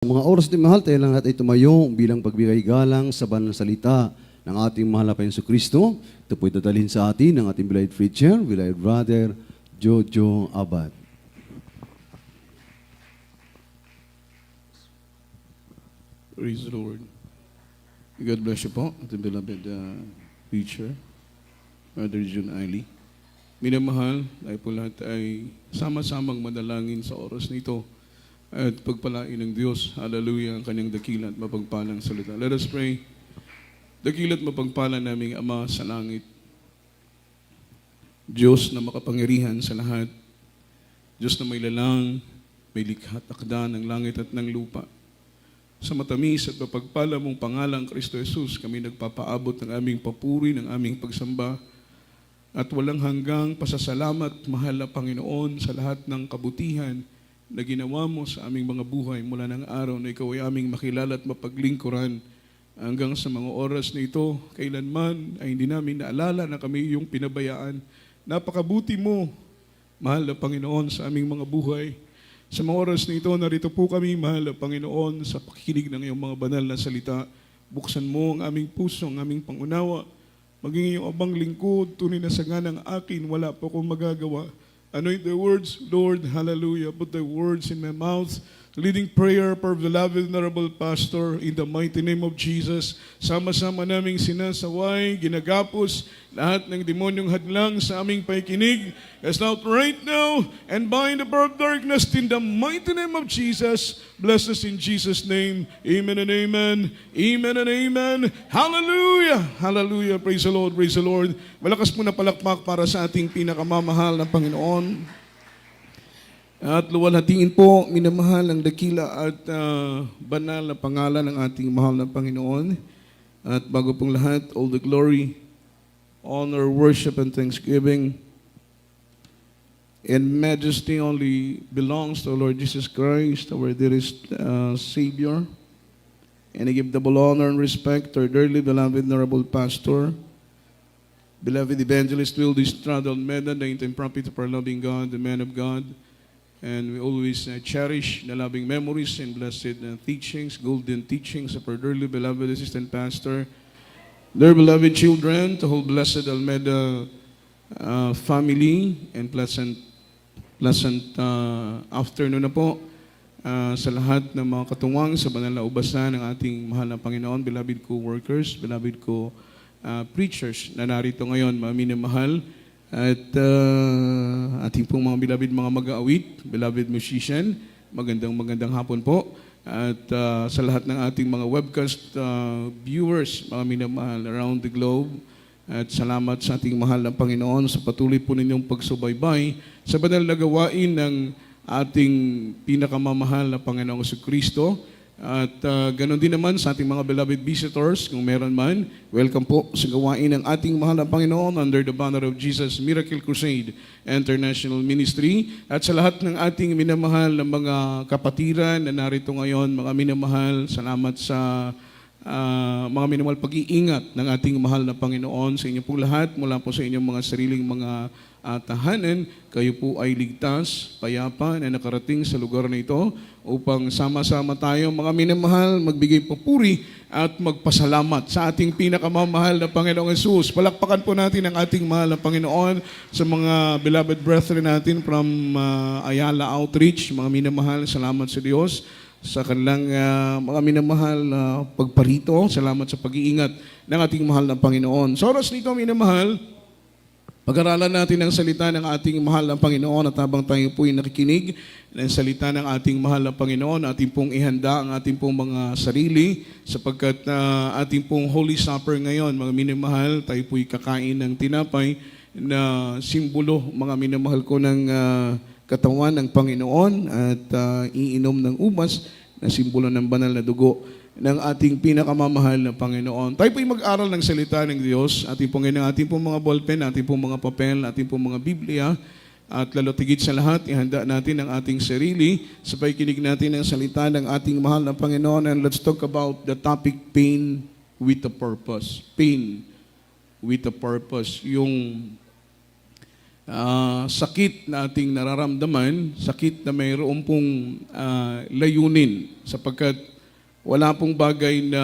Mga oras din mahal, tayo lang natin ay tumayo bilang pagbigay galang sa banal na salita ng ating mahal na Panginoon Kristo. Ito po'y dadalhin sa atin ng ating beloved preacher, beloved brother, Jojo Abad. Praise the Lord. God bless you po, ating beloved preacher, Brother John Ali. Minamahal, tayo po lahat ay sama-samang madalangin sa oras nito at pagpalain ng Diyos, hallelujah, ang kanyang dakila at mapagpalang salita. Let us pray. Dakila at mapagpalang naming Ama sa langit, Diyos na makapangyarihan sa lahat, Diyos na may lalang, may likha at akda ng langit at ng lupa. Sa matamis at mapagpala mong pangalang Kristo Jesus, kami nagpapaabot ng aming papuri, ng aming pagsamba, at walang hanggang pasasalamat, mahal na Panginoon, sa lahat ng kabutihan na ginawa mo sa aming mga buhay mula ng araw na ikaw ay aming makilala at mapaglingkuran hanggang sa mga oras na ito. Kailanman ay hindi namin naalala na kami yung pinabayaan. Napakabuti mo, mahal na Panginoon, sa aming mga buhay. Sa mga oras na ito, narito po kami, mahal na Panginoon, sa pakikinig ng iyong mga banal na salita. Buksan mo ang aming puso, ang aming pangunawa, maging iyong abang lingkod, tunay na sanga ng akin, wala po akong magagawa. Anoint the words, Lord, hallelujah. Put the words in my mouth. Leading prayer for the beloved Honorable Pastor in the mighty name of Jesus. Sama-sama naming sinasaway, ginagapos lahat ng demonyong hadlang sa aming paikinig. Cast out right now and bind the power of darkness in the mighty name of Jesus. Bless us in Jesus' name. Amen and amen. Amen and amen. Hallelujah. Hallelujah. Praise the Lord. Praise the Lord. Malakas po na palakpak para sa ating pinakamamahal na Panginoon. At luwalhatiin po, minamahal ang dakila at banal na pangalan ng ating mahal na Panginoon. At bago pong lahat, all the glory, honor, worship, and thanksgiving and majesty only belongs to our Lord Jesus Christ, our dearest Savior. And I give double honor and respect to our dearly beloved Honorable Pastor, beloved Evangelist Will Estrada Almeida, the interim prophet of our loving God, the man of God. And we always cherish the loving memories and blessed teachings, golden teachings of our dearly beloved assistant pastor, their beloved children, the whole blessed Almeida family, and pleasant afternoon na po sa lahat ng mga katuwang sa banal na ubasan ng ating mahal na Panginoon, beloved co-workers, beloved co-preachers na narito ngayon, mga minamahal. At ating pong mga beloved mga mag-aawit, beloved musician, magandang hapon po. At sa lahat ng ating mga webcast viewers, mga minamahal around the globe. At salamat sa ating mahal na Panginoon sa patuloy po ninyong pagsubaybay sa banal na gawain ng ating pinakamamahal na Panginoong Kristo. At ganoon din naman sa ating mga beloved visitors, kung meron man, welcome po sa gawain ng ating mahal na Panginoon under the banner of Jesus Miracle Crusade International Ministry. At sa lahat ng ating minamahal na mga kapatiran na narito ngayon, mga minamahal, salamat sa mga minamahal pag-iingat ng ating mahal na Panginoon sa inyo po lahat, mula po sa inyong mga sariling mga tahanan. Kayo po ay ligtas, payapa na nakarating sa lugar na ito upang sama-sama tayo, mga minamahal, magbigay papuri at magpasalamat sa ating pinakamamahal na Panginoong Jesus. Palakpakan po natin ang ating mahal na Panginoon sa mga beloved brethren natin from Ayala Outreach. Mga minamahal, salamat sa Diyos sa kanilang mga minamahal na pagparito. Salamat sa pag-iingat ng ating mahal na Panginoon. Sa oras nito, minamahal, pag-aralan natin ang salita ng ating mahal na Panginoon at habang tayo po'y nakikinig ng salita ng ating mahal na Panginoon, ating pong ihanda ang ating pong mga sarili sapagkat ating pong Holy Supper ngayon, mga minamahal, tayo po'y kakain ng tinapay na simbolo, mga minamahal ko, ng katawan ng Panginoon at iinom ng ubas na simbolo ng banal na dugo ng ating pinakamamahal na Panginoon. Tayo po'y mag-aral ng salita ng Diyos. Ating pong mga ballpen, ating pong mga papel, ating pong mga Biblia, at lalo tigit sa lahat, ihanda natin ang ating sarili sa pakikinig natin ng salita ng ating mahal na Panginoon. And let's talk about the topic, pain with a purpose. Pain with a purpose. Yung sakit na ating nararamdaman, sakit na mayroon pong layunin sapagkat wala pong bagay na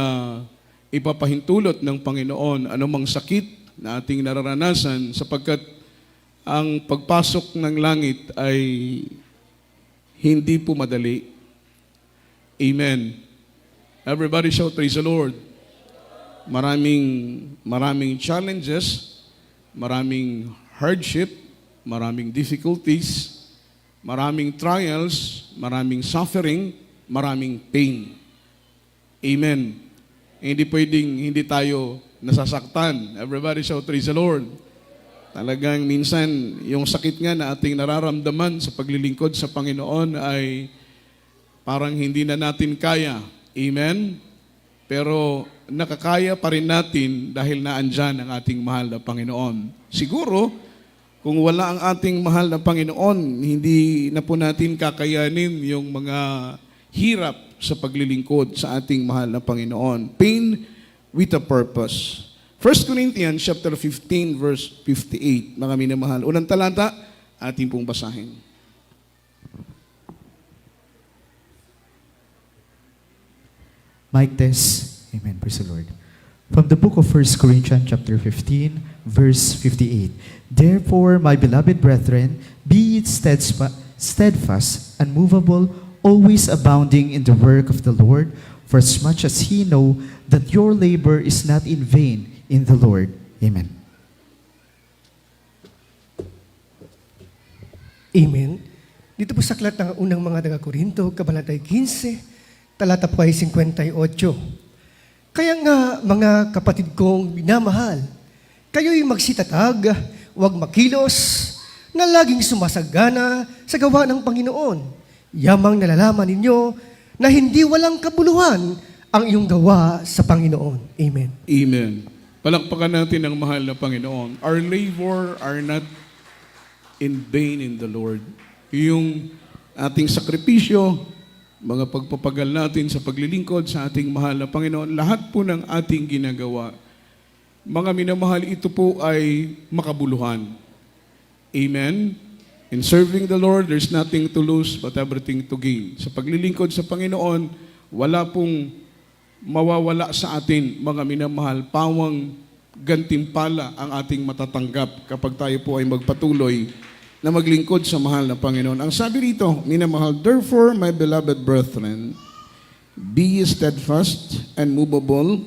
ipapahintulot ng Panginoon anumang sakit na ating nararanasan sapagkat ang pagpasok ng langit ay hindi po madali. Amen. Everybody shout, praise the Lord. Maraming challenges, maraming hardship, maraming difficulties, maraming trials, maraming suffering, maraming pain. Amen. Hindi pwedeng hindi tayo nasasaktan. Everybody shout, praise the Lord. Talagang minsan, yung sakit nga na ating nararamdaman sa paglilingkod sa Panginoon ay parang hindi na natin kaya. Amen? Pero nakakaya pa rin natin dahil naandyan ang ating mahal na Panginoon. Siguro, kung wala ang ating mahal na Panginoon, hindi na po natin kakayanin yung mga hirap sa paglilingkod sa ating mahal na Panginoon. Pain with a purpose. 1 Corinthians chapter 15 verse 58. Mga minamahal, unang talata, ating pong basahin. Mic test. Amen. Praise the Lord. From the book of 1 Corinthians chapter 15, verse 58. Therefore, my beloved brethren, be ye steadfast, unmovable, always abounding in the work of the Lord, for as much as ye know that your labor is not in vain in the Lord. Amen. Amen. Dito po sa aklat ng unang mga taga-Korinto, Kabanatay 15, talata po ay 58. Kaya nga, mga kapatid kong minamahal, kayo'y magsitatag, huwag makilos, na laging sumasagana sa gawa ng Panginoon. Yamang nalalaman ninyo na hindi walang kabuluhan ang iyong gawa sa Panginoon. Amen. Amen. Palakpakan natin ang mahal na Panginoon. Our labor are not in vain in the Lord. Yung ating sakripisyo, mga pagpapagal natin sa paglilingkod sa ating mahal na Panginoon, lahat po ng ating ginagawa, mga minamahal, ito po ay makabuluhan. Amen? In serving the Lord, there's nothing to lose but everything to gain. Sa paglilingkod sa Panginoon, wala pong mawawala sa atin, mga minamahal, pawang gantimpala ang ating matatanggap kapag tayo po ay magpatuloy na maglingkod sa mahal na Panginoon. Ang sabi rito, minamahal, therefore, my beloved brethren, be ye steadfast and movable,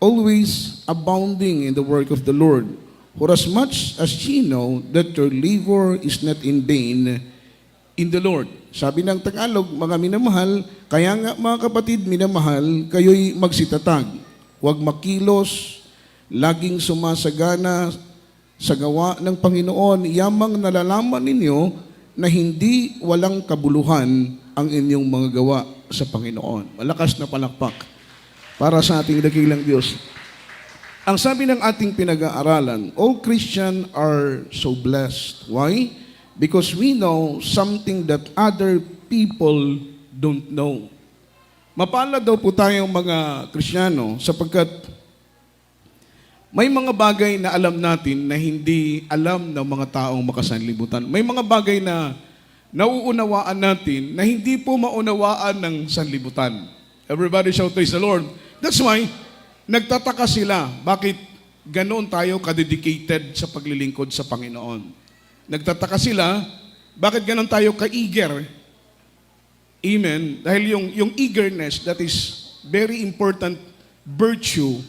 always abounding in the work of the Lord. For as much as ye know that your labor is not in vain in the Lord. Sabi ng Tagalog, mga minamahal, kaya nga mga kapatid, minamahal, kayo'y magsitatag. Huwag makilos, laging sumasagana sa gawa ng Panginoon, yamang nalalaman ninyo na hindi walang kabuluhan ang inyong mga gawa sa Panginoon. Malakas na palakpak para sa ating dakilang Diyos. Ang sabi ng ating pinag-aaralan, all Christians are so blessed. Why? Because we know something that other people don't know. Mapalad daw po tayong mga Kristiyano sapagkat may mga bagay na alam natin na hindi alam ng mga taong makasanlibutan. May mga bagay na nauunawaan natin na hindi po maunawaan ng sanlibutan. Everybody shout, praise the Lord. That's why, nagtataka sila. Bakit ganoon tayo kadedicated sa paglilingkod sa Panginoon? Nagtataka sila, bakit ganoon tayo ka-eager? Amen. Dahil yung eagerness, that is very important virtue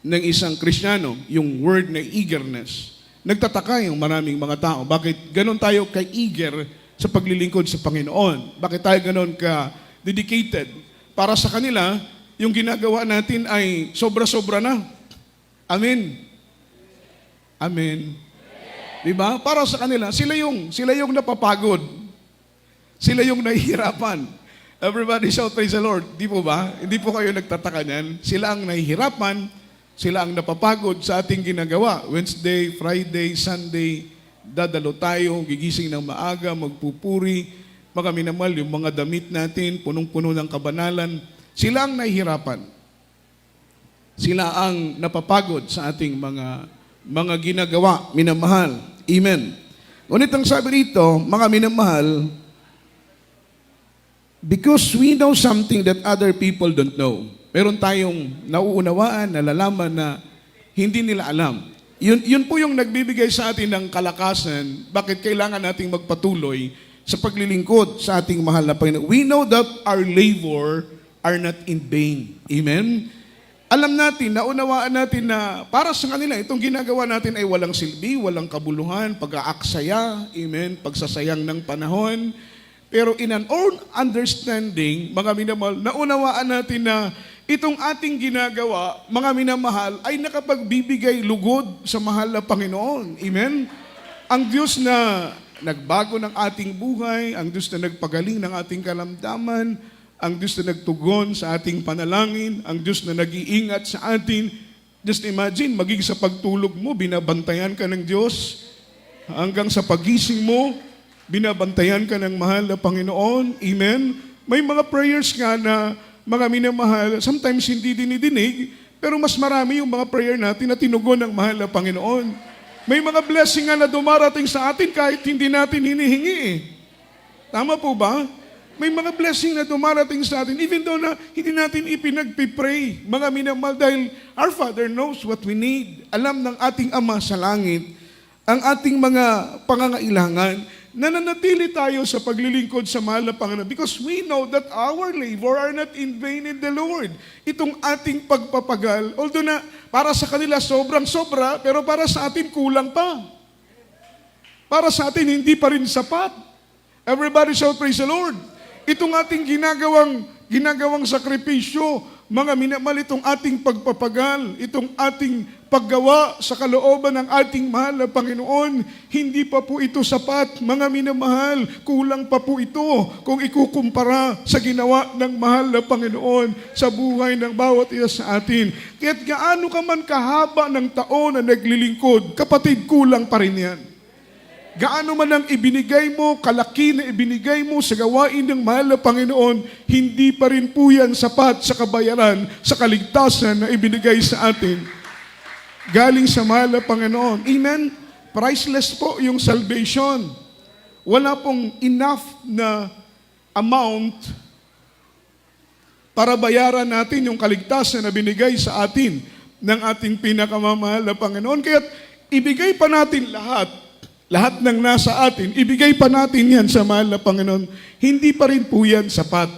ng isang Kristiyano, yung word na eagerness. Nagtataka yung maraming mga tao, bakit ganon tayo ka-eager sa paglilingkod sa Panginoon? Bakit tayo ganon ka-dedicated? Para sa kanila, yung ginagawa natin ay sobra-sobra na. Amen. Amen. Diba? Para sa kanila, sila yung napapagod. Sila yung nahihirapan. Everybody shout, praise the Lord. Di po ba? Hindi po kayo nagtataka niyan. Sila ang nahihirapan, sila ang napapagod sa ating ginagawa. Wednesday, Friday, Sunday, dadalo tayo, gigising ng maaga, magpupuri, mga minamal, yung mga damit natin, punong-puno ng kabanalan. Sila ang nahihirapan. Sila ang napapagod sa ating mga ginagawa, minamahal. Amen. Ngunit ang sabi rito, mga minamahal, because we know something that other people don't know. Meron tayong nauunawaan, nalalaman na hindi nila alam. Yun po yung nagbibigay sa atin ng kalakasan, bakit kailangan nating magpatuloy sa paglilingkod sa ating mahal na Panginoon. We know that our labor are not in vain. Amen? Alam natin, naunawaan natin na para sa kanila, itong ginagawa natin ay walang silbi, walang kabuluhan, pag-aaksaya, amen, pagsasayang ng panahon. Pero in an own understanding, mga minamahal, naunawaan natin na itong ating ginagawa, mga minamahal, ay nakapagbibigay lugod sa mahal na Panginoon. Amen? Ang Diyos na nagbago ng ating buhay, ang Diyos na nagpagaling ng ating kalamdaman, ang Diyos na nagtugon sa ating panalangin, ang Diyos na nag-iingat sa atin. Just imagine, maging sa pagtulog mo, binabantayan ka ng Diyos. Hanggang sa pagising mo, binabantayan ka ng mahal na Panginoon. Amen? May mga prayers nga na mga minamahal, sometimes hindi dinidinig, pero mas marami yung mga prayer natin na tinugon ng mahal na Panginoon. May mga blessing nga na dumarating sa atin kahit hindi natin hinihingi eh. Tama po ba? May mga blessing na dumarating sa atin, even though na hindi natin ipinagpipray, mga minamahal, dahil our Father knows what we need. Alam ng ating Ama sa langit ang ating mga pangangailangan. Nananatili tayo sa paglilingkod sa mahal na Panginoon because we know that our labor are not in vain in the Lord. Itong ating pagpapagal, although na para sa kanila sobrang sobra, pero para sa atin kulang pa. Para sa atin hindi pa rin sapat. Everybody shout praise the Lord. Itong ating ginagawang sakripisyo, mga minamahal, itong ating pagpapagal, itong ating paggawa sa kalooban ng ating mahal na Panginoon, hindi pa po ito sapat, mga minamahal, kulang pa po ito kung ikukumpara sa ginawa ng mahal na Panginoon sa buhay ng bawat isa sa atin. Kaya't gaano ka man kahaba ng taon na naglilingkod, kapatid, kulang pa rin yan. Gaano man ang ibinigay mo, kalaki na ibinigay mo sa gawain ng mahal na Panginoon, hindi pa rin po yan sapat sa kabayaran, sa kaligtasan na ibinigay sa atin. Galing sa mahal na Panginoon. Amen? Priceless po yung salvation. Wala pong enough na amount para bayaran natin yung kaligtasan na binigay sa atin ng ating pinakamamahal na Panginoon. Kaya ibigay pa natin lahat ng nasa atin, ibigay pa natin yan sa mahal na Panginoon, hindi pa rin po yan sapat.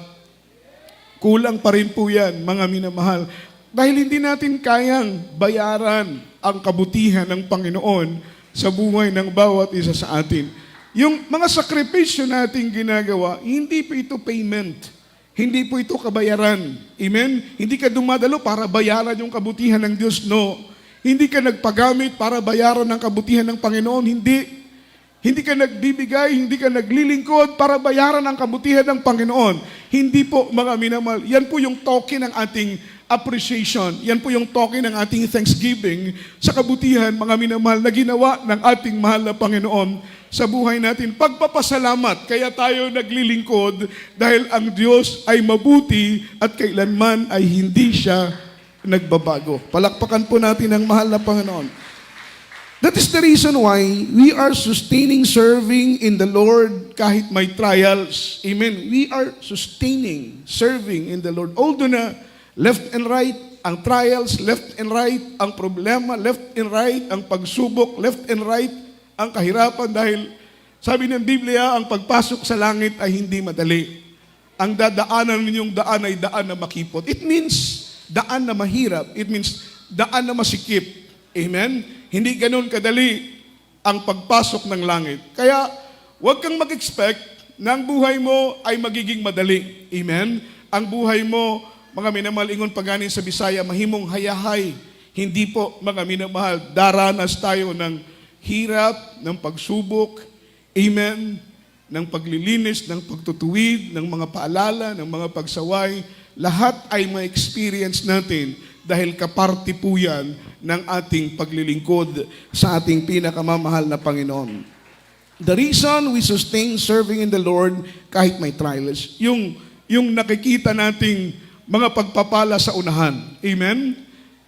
Kulang pa rin po yan, mga minamahal. Dahil hindi natin kayang bayaran ang kabutihan ng Panginoon sa buhay ng bawat isa sa atin. Yung mga sakripisyo nating ginagawa, hindi po ito payment. Hindi po ito kabayaran. Amen? Hindi ka dumadalo para bayaran yung kabutihan ng Diyos. No. Hindi ka nagpagamit para bayaran ang kabutihan ng Panginoon. Hindi. Hindi ka nagbibigay, hindi ka naglilingkod para bayaran ang kabutihan ng Panginoon. Hindi po, mga minamahal. Yan po yung token ng ating appreciation. Yan po yung token ng ating thanksgiving sa kabutihan, mga minamahal, na ginawa ng ating mahal na Panginoon sa buhay natin. Pagpapasalamat, kaya tayo naglilingkod dahil ang Diyos ay mabuti at kailanman ay hindi siya nagbabago. Palakpakan po natin ang mahal na Panginoon. That is the reason why we are sustaining serving in the Lord kahit may trials. Amen. We are sustaining serving in the Lord. Although na left and right, ang trials, left and right, ang problema, left and right, ang pagsubok, left and right, ang kahirapan dahil sabi ng Biblia, ang pagpasok sa langit ay hindi madali. Ang dadaanan ninyong daan ay daan na makipot. It means daan na mahirap. It means daan na masikip. Amen? Hindi ganun kadali ang pagpasok ng langit. Kaya, huwag kang mag-expect na ang buhay mo ay magiging madali. Amen? Ang buhay mo, mga minamahal, ingon paganin sa Bisaya, mahimong hayahay. Hindi po, mga minamahal, daranas tayo ng hirap, ng pagsubok, amen, ng paglilinis, ng pagtutuwid, ng mga paalala, ng mga pagsaway. Lahat ay ma-experience natin dahil kaparti po yan ng ating paglilingkod sa ating pinakamamahal na Panginoon. The reason we sustain serving in the Lord kahit may trials, yung nakikita nating mga pagpapala sa unahan. Amen?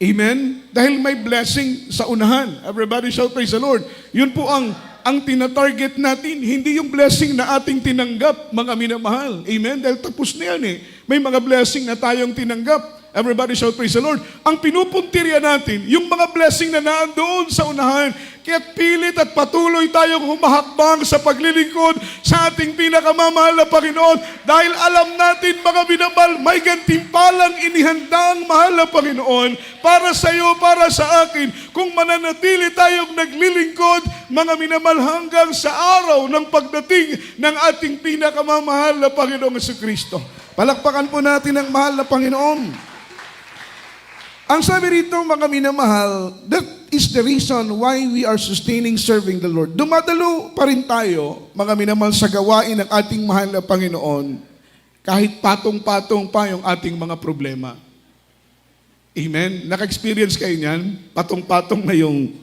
Amen? Dahil may blessing sa unahan. Everybody shout praise the Lord. Yun po ang ang tinatarget natin, hindi yung blessing na ating tinanggap, mga minamahal. Amen? Dahil tapos na yan eh. May mga blessing na tayong tinanggap. Everybody shout praise the Lord. Ang pinupuntirya natin, yung mga blessing na naandoon sa unahan, kaya pilit at patuloy tayong humahakbang sa paglilingkod sa ating pinakamamahal na Panginoon dahil alam natin, mga minamahal, may gantimpalang inihandang mahal na Panginoon para sa iyo, para sa akin, kung mananatili tayong naglilingkod, mga minamahal, hanggang sa araw ng pagdating ng ating pinakamamahal na Panginoong Jesucristo. Palakpakan po natin ang mahal na Panginoon. Ang sabi rito, mga minamahal, that is the reason why we are sustaining serving the Lord. Dumadalo pa rin tayo, mga minamahal, sa gawain ng ating mahal na Panginoon, kahit patong-patong pa yung ating mga problema. Amen? Naka-experience kayo niyan? Patong-patong na yung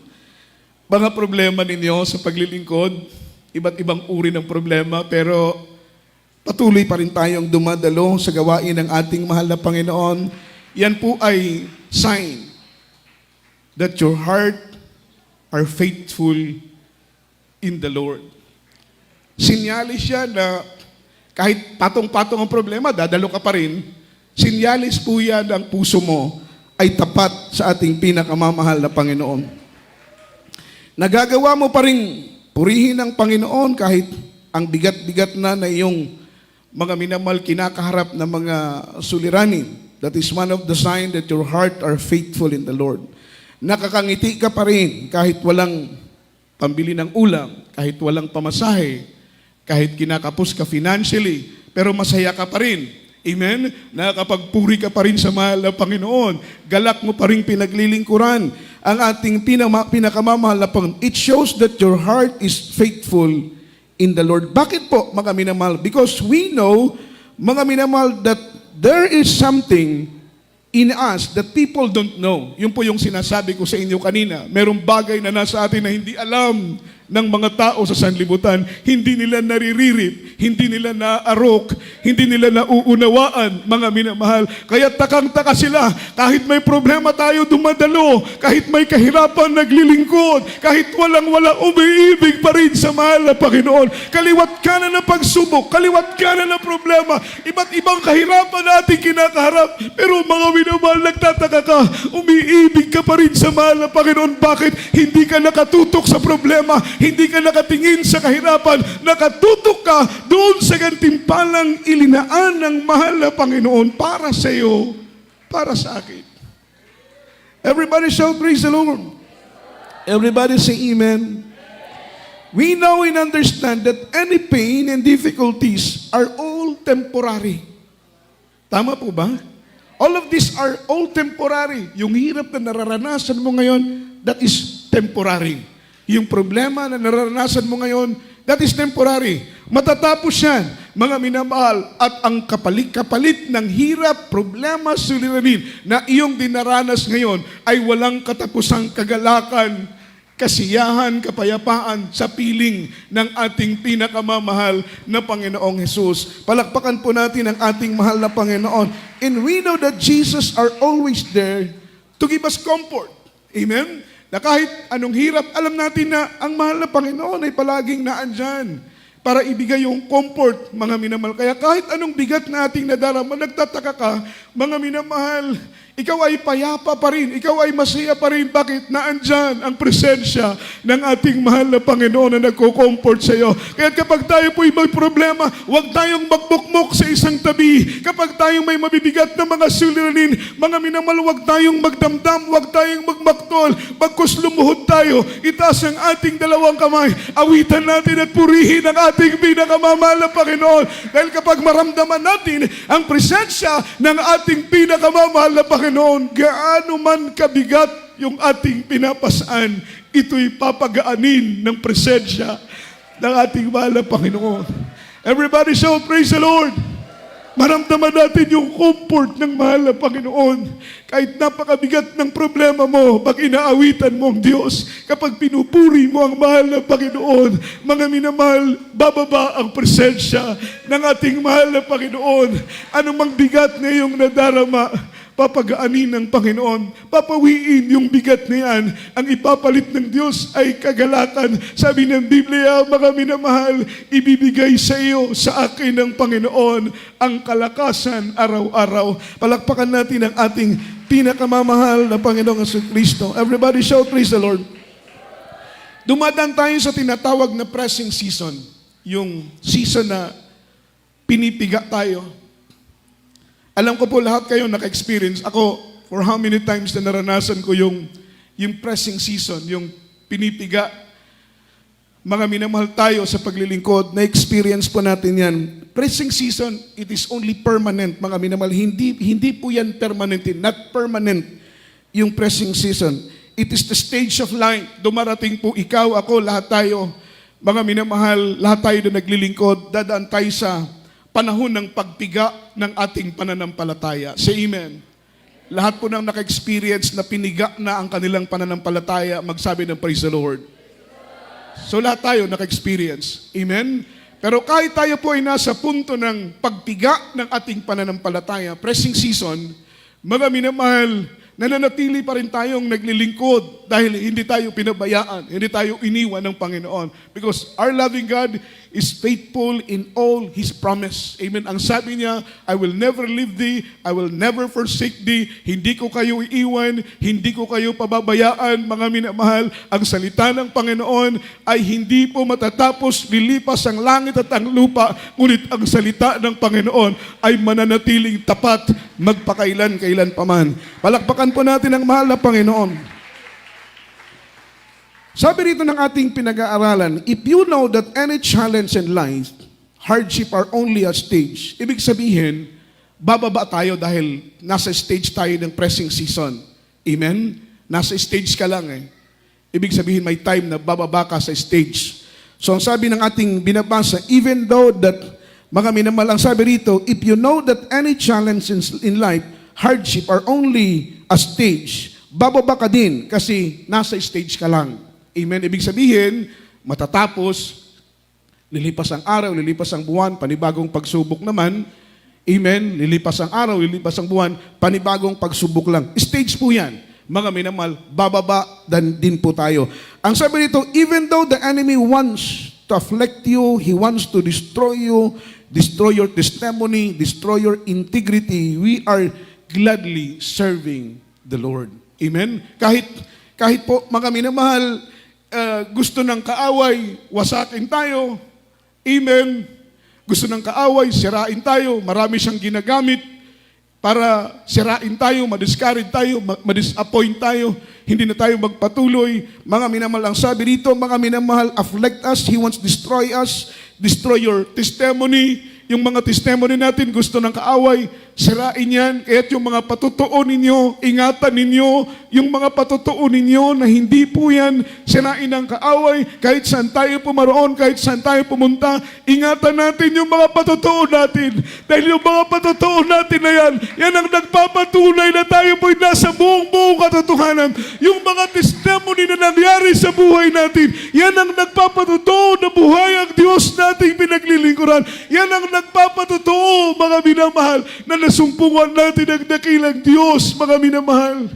mga problema ninyo sa paglilingkod, iba't ibang uri ng problema, pero patuloy pa rin tayong dumadalo sa gawain ng ating mahal na Panginoon. Yan po ay sign that your heart are faithful in the Lord. Sinyalis yan na kahit patong-patong ang problema, dadalo ka pa rin. Sinyalis po yan ang puso mo ay tapat sa ating pinakamamahal na Panginoon. Nagagawa mo pa rin purihin ang Panginoon kahit ang bigat-bigat na iyong mga minamahal kinakaharap na mga suliranin. That is one of the signs that your heart are faithful in the Lord. Nakakangiti ka pa rin kahit walang pambili ng ulam, kahit walang pamasahe, kahit kinakapos ka financially, pero masaya ka pa rin. Amen? Nakakapagpuri ka pa rin sa mahal na Panginoon. Galak mo pa rin pinaglilingkuran ang ating pinakamamahal na Panginoon. It shows that your heart is faithful in the Lord. Bakit po, mga minamahal? Because we know, mga minamahal, that there is something in us that people don't know. Yun po yung sinasabi ko sa inyo kanina. Merong bagay na nasa atin na hindi alam ng mga tao sa sanlibutan. Hindi nila nariririt, hindi nila naarok, hindi nila nauunawaan, mga minamahal. Kaya takang-taka sila. Kahit may problema tayo dumadalo, kahit may kahirapan naglilingkod, kahit walang-wala umiibig pa rin sa mahal na Panginoon. Kaliwat kanan na pagsubok, kaliwat kanan na problema, iba't ibang kahirapan na ating kinakaharap. Pero mga minamahal, nagtataka ka, umiibig ka pa rin sa mahal na Panginoon. Bakit? Hindi ka nakatutok sa problema, hindi ka nakatingin sa kahirapan, nakatutok ka doon sa gantimpalang ilinaan ng mahal na Panginoon para sa iyo, para sa akin. Everybody shout praise the Lord. Everybody say amen. We know and understand that any pain and difficulties are all temporary. Tama po ba? All of these are all temporary. Yung hirap na nararanasan mo ngayon, that is temporary. Yung problema na nararanasan mo ngayon, that is temporary. Matatapos yan, mga minamahal, at ang kapalit-kapalit ng hirap, problema, suliranin na iyong dinaranas ngayon ay walang katapusang kagalakan, kasiyahan, kapayapaan sa piling ng ating pinakamamahal na Panginoong Jesus. Palakpakan po natin ang ating mahal na Panginoon. And we know that Jesus are always there to give us comfort. Amen? Na kahit anong hirap, alam natin na ang mahal na Panginoon ay palaging naandyan para ibigay yung comfort, mga minamahal. Kaya kahit anong bigat na ating nadarama, nagtataka ka, mga minamahal, ikaw ay payapa pa rin, ikaw ay masaya pa rin. Bakit? Naandyan ang presensya ng ating mahal na Panginoon na nagko-comfort sa iyo. Kaya kapag tayo po'y may problema, huwag tayong magbukmok sa isang tabi. Kapag tayong may mabibigat na mga suliranin, mga minamahal, huwag tayong magdamdam, huwag tayong magmaktol. Bagkus lumuhod tayo, itaas ang ating dalawang kamay, awitan natin at purihin ang ating pinakamamahal na Panginoon. Dahil kapag maramdaman natin ang presensya ng ating pinakamamahal na Panginoon, gaano man kabigat yung ating pinapasaan, ito'y papagaanin ng presensya ng ating mahal na Panginoon. Everybody shout, praise the Lord! Maramdaman natin yung comfort ng mahal na Panginoon. Kahit napakabigat ng problema mo, pag inaawitan mo ang Diyos, kapag pinupuri mo ang mahal na Panginoon, mga minamahal, bababa ang presensya ng ating mahal na Panginoon. Anumang bigat na iyong nadarama, papagaanin ng Panginoon, papawiin yung bigat na yan. Ang ipapalit ng Diyos ay kagalakan. Sabi ng Biblia, mga minamahal, ibibigay sa iyo, sa akin ng Panginoon, ang kalakasan araw-araw. Palakpakan natin ang ating pinakamamahal na Panginoong Kristo. Everybody shout, praise the Lord. Dumadaan tayo sa tinatawag na pressing season. Yung season na pinipiga tayo. Alam ko po lahat kayo naka-experience. Ako, for how many times na naranasan ko yung pressing season, yung pinipiga. Mga minamahal tayo sa paglilingkod, na-experience po natin yan. Pressing season, it is only permanent, mga minamahal. Hindi po yan permanent, not permanent yung pressing season. It is the stage of life. Dumarating po ikaw, ako, lahat tayo, mga minamahal, lahat tayo na naglilingkod, dadaan tayo sa panahon ng pagpiga ng ating pananampalataya. Say amen. Lahat po nang naka-experience na piniga na ang kanilang pananampalataya, magsabi ng praise the Lord. So lahat tayo naka-experience. Amen? Pero kahit tayo po ay nasa punto ng pagpiga ng ating pananampalataya, pressing season, mga minamahal, nananatili pa rin tayong naglilingkod dahil hindi tayo pinabayaan, hindi tayo iniwan ng Panginoon. Because our loving God is faithful in all His promise. Amen. Ang sabi niya, I will never leave thee, I will never forsake thee, hindi ko kayo iiwan, hindi ko kayo pababayaan, mga minamahal. Ang salita ng Panginoon ay hindi po matatapos, lilipas ang langit at ang lupa, ngunit ang salita ng Panginoon ay mananatiling tapat, magpakailan-kailan paman. Palakpakan po natin ang mahal na Panginoon. Sabi rito ng ating pinag-aaralan, if you know that any challenge in life, hardship are only a stage. Ibig sabihin, bababa tayo dahil nasa stage tayo ng pressing season. Amen? Nasa stage ka lang eh. Ibig sabihin, may time na bababa ka sa stage. So ang sabi ng ating binabasa, even though that, mga minamahal, ang sabi rito, if you know that any challenge in life, hardship are only a stage, bababa ka din kasi nasa stage ka lang. Amen. Ibig sabihin, matatapos, lilipas ang araw, lilipas ang buwan, panibagong pagsubok naman. Amen. Lilipas ang araw, lilipas ang buwan, panibagong pagsubok lang. Stage po yan. Mga minamahal, bababa din po tayo. Ang sabi nito, even though the enemy wants to afflict you, he wants to destroy you, destroy your testimony, destroy your integrity, we are gladly serving the Lord. Amen? Kahit po, mga minamahal, gusto ng kaaway, wasakin tayo. Amen? Gusto ng kaaway, sirain tayo. Marami siyang ginagamit para sirain tayo, madiscourage tayo, madisappoint tayo. Hindi na tayo magpatuloy. Mga minamahal, ang sabi dito, mga minamahal, afflict us, He wants to destroy us, destroy your testimony. Yung mga testimony natin, gusto ng kaaway, sirain yan. Kaya't yung mga patutuo ninyo, ingatan ninyo, yung mga patutuo ninyo na hindi po yan sirain ng kaaway, kahit saan tayo pumaroon, kahit saan tayo pumunta, ingatan natin yung mga patutuo natin. Dahil yung mga patutuo natin na yan ang nagpapatunay na tayo po'y nasa buong katotohanan. Yung mga testimony na nangyari sa buhay natin, yan ang nagpapatutuo na buhay ang Diyos nating pinaglilingkuran. Yan ang nagpapatutuo, mga minamahal, na nasumpungan natin ang dakilang Diyos, mga minamahal.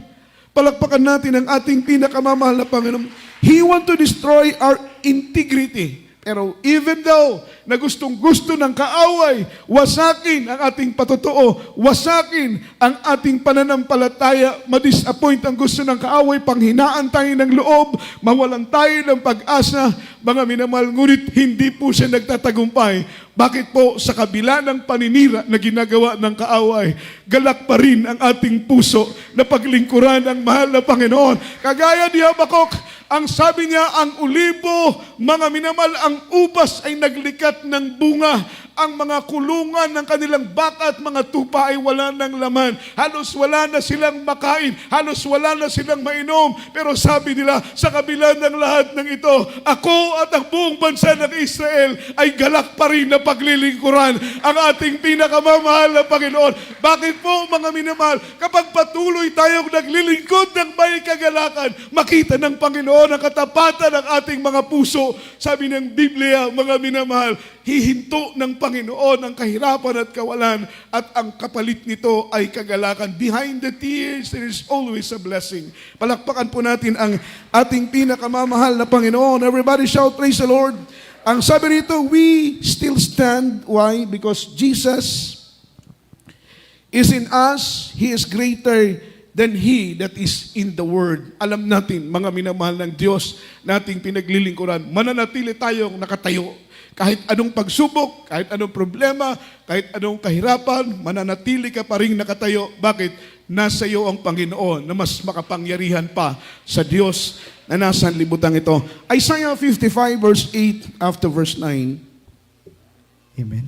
Palakpakan natin ang ating pinakamamahal na Panginoon. He want to destroy our integrity. Pero even though na gustong-gusto ng kaaway, wasakin ang ating patutuo, wasakin ang ating pananampalataya, madisappoint ang gusto ng kaaway, panghinaan tayo ng loob, mawalan tayo ng pag-asa, mga minamahal, ngunit hindi po siya nagtatagumpay. Bakit po? Sa kabila ng paninira na ginagawa ng kaaway, galak pa rin ang ating puso na paglingkuran ang mahal na Panginoon. Kagaya ni Habakuk, ang sabi niya, ang ulibo, mga minamahal, ang ubas ay naglikat ng bunga. Ang mga kulungan ng kanilang baka at mga tupa ay wala ng laman. Halos wala na silang makain. Halos wala na silang mainom. Pero sabi nila, sa kabila ng lahat ng ito, ako at ang buong bansa ng Israel ay galak pa rin na paglilingkuran ang ating pinakamamahal na Panginoon. Bakit po, mga minamahal? Kapag patuloy tayong naglilingkod ng may kagalakan, makita ng Panginoon ang katapatan ng ating mga puso. Sabi ng Biblia, mga minamahal, hihinto ng Panginoon ang kahirapan at kawalan at ang kapalit nito ay kagalakan. Behind the tears, there is always a blessing. Palakpakan po natin ang ating pinakamamahal na Panginoon. Everybody shout, praise the Lord. Ang sabi rito, we still stand. Why? Because Jesus is in us. He is greater than He that is in the world. Alam natin, mga minamahal ng Diyos, nating pinaglilingkuran, mananatili tayong nakatayo. Kahit anong pagsubok, kahit anong problema, kahit anong kahirapan, mananatili ka pa rin nakatayo. Bakit? Nasa iyo ang Panginoon na mas makapangyarihan pa sa Diyos na nasa libutan ito. Isaiah 55 verse 8 after verse 9. Amen.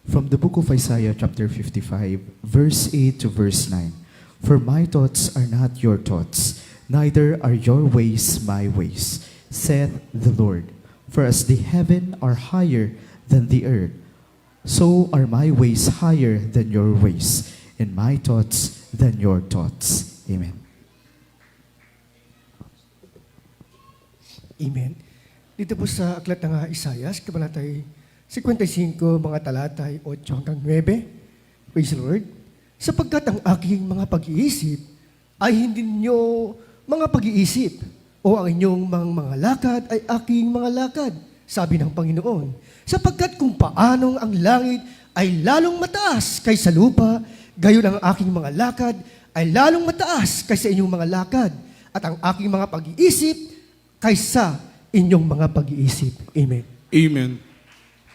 From the book of Isaiah chapter 55, verse 8 to verse 9. For my thoughts are not your thoughts, neither are your ways my ways, saith the Lord. For as the heaven are higher than the earth, so are my ways higher than your ways, and my thoughts than your thoughts. Amen. Amen. Dito po sa aklat ng Isaias, kabanatay 55, mga talatay 8 hanggang 9. Praise the Lord. Sapagkat ang aking mga pag-iisip ay hindi ninyo mga pag-iisip, o ang inyong mga lakad ay aking mga lakad, sabi ng Panginoon. Sapagkat kung paanong ang langit ay lalong mataas kaysa lupa, gayon ang aking mga lakad ay lalong mataas kaysa inyong mga lakad, at ang aking mga pag-iisip kaysa inyong mga pag-iisip. Amen. Amen.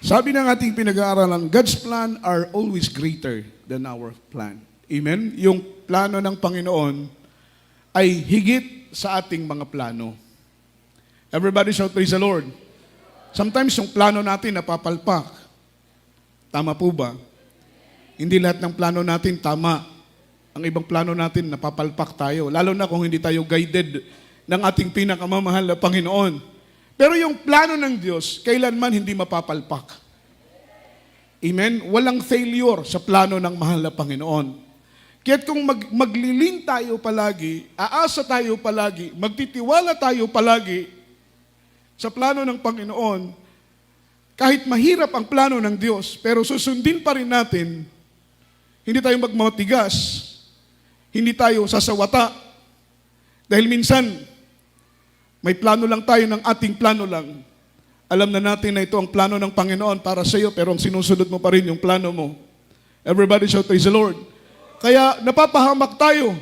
Sabi ng ating pinag-aaralan, God's plan are always greater than our plan. Amen? Yung plano ng Panginoon ay higit sa ating mga plano. Everybody shout, praise the Lord. Sometimes yung plano natin napapalpak. Tama po ba? Hindi lahat ng plano natin tama. Ang ibang plano natin napapalpak tayo. Lalo na kung hindi tayo guided ng ating pinakamamahal na Panginoon. Pero yung plano ng Diyos, kailanman hindi mapapalpak. Amen? Walang failure sa plano ng mahal na Panginoon. Kaya't kung maglilin tayo palagi, aasa tayo palagi, magtitiwala tayo palagi sa plano ng Panginoon, kahit mahirap ang plano ng Diyos, pero susundin pa rin natin, hindi tayo magmatigas, hindi tayo sasawata. Dahil minsan, may plano lang tayo ng ating plano lang. Alam na natin na ito ang plano ng Panginoon para sa iyo, pero ang sinusunod mo pa rin yung plano mo. Everybody shout, praise the Lord. Kaya napapahamak tayo,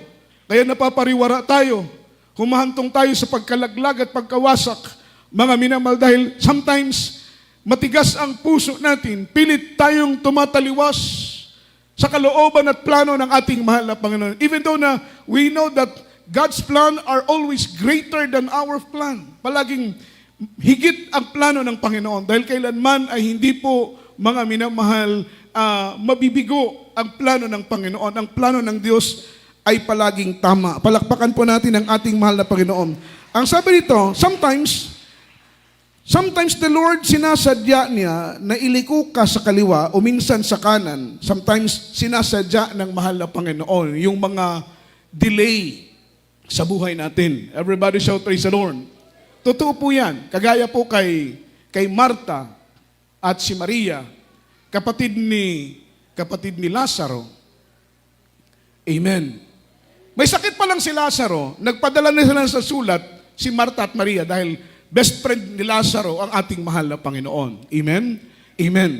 kaya napapariwara tayo, humahantong tayo sa pagkalaglag at pagkawasak, mga minamahal, dahil sometimes matigas ang puso natin, pilit tayong tumataliwas sa kalooban at plano ng ating mahal na Panginoon. Even though na we know that God's plan are always greater than our plan. Palaging higit ang plano ng Panginoon dahil kailanman ay hindi po, mga minamahal, mabibigo ang plano ng Panginoon. Ang plano ng Diyos ay palaging tama. Palakpakan po natin ang ating mahal na Panginoon. Ang sabi dito, sometimes the Lord sinasadya niya na iliko ka sa kaliwa o minsan sa kanan. Sometimes sinasadya ng mahal na Panginoon yung mga delay sa buhay natin. Everybody shout, praise the Lord. Totoo po yan. Kagaya po kay Marta at si Maria, kapatid ni Lazaro. Amen. May sakit pa lang si Lazaro, nagpadala na sila sa sulat si Marta at Maria dahil best friend ni Lazaro ang ating mahal na Panginoon. Amen? Amen.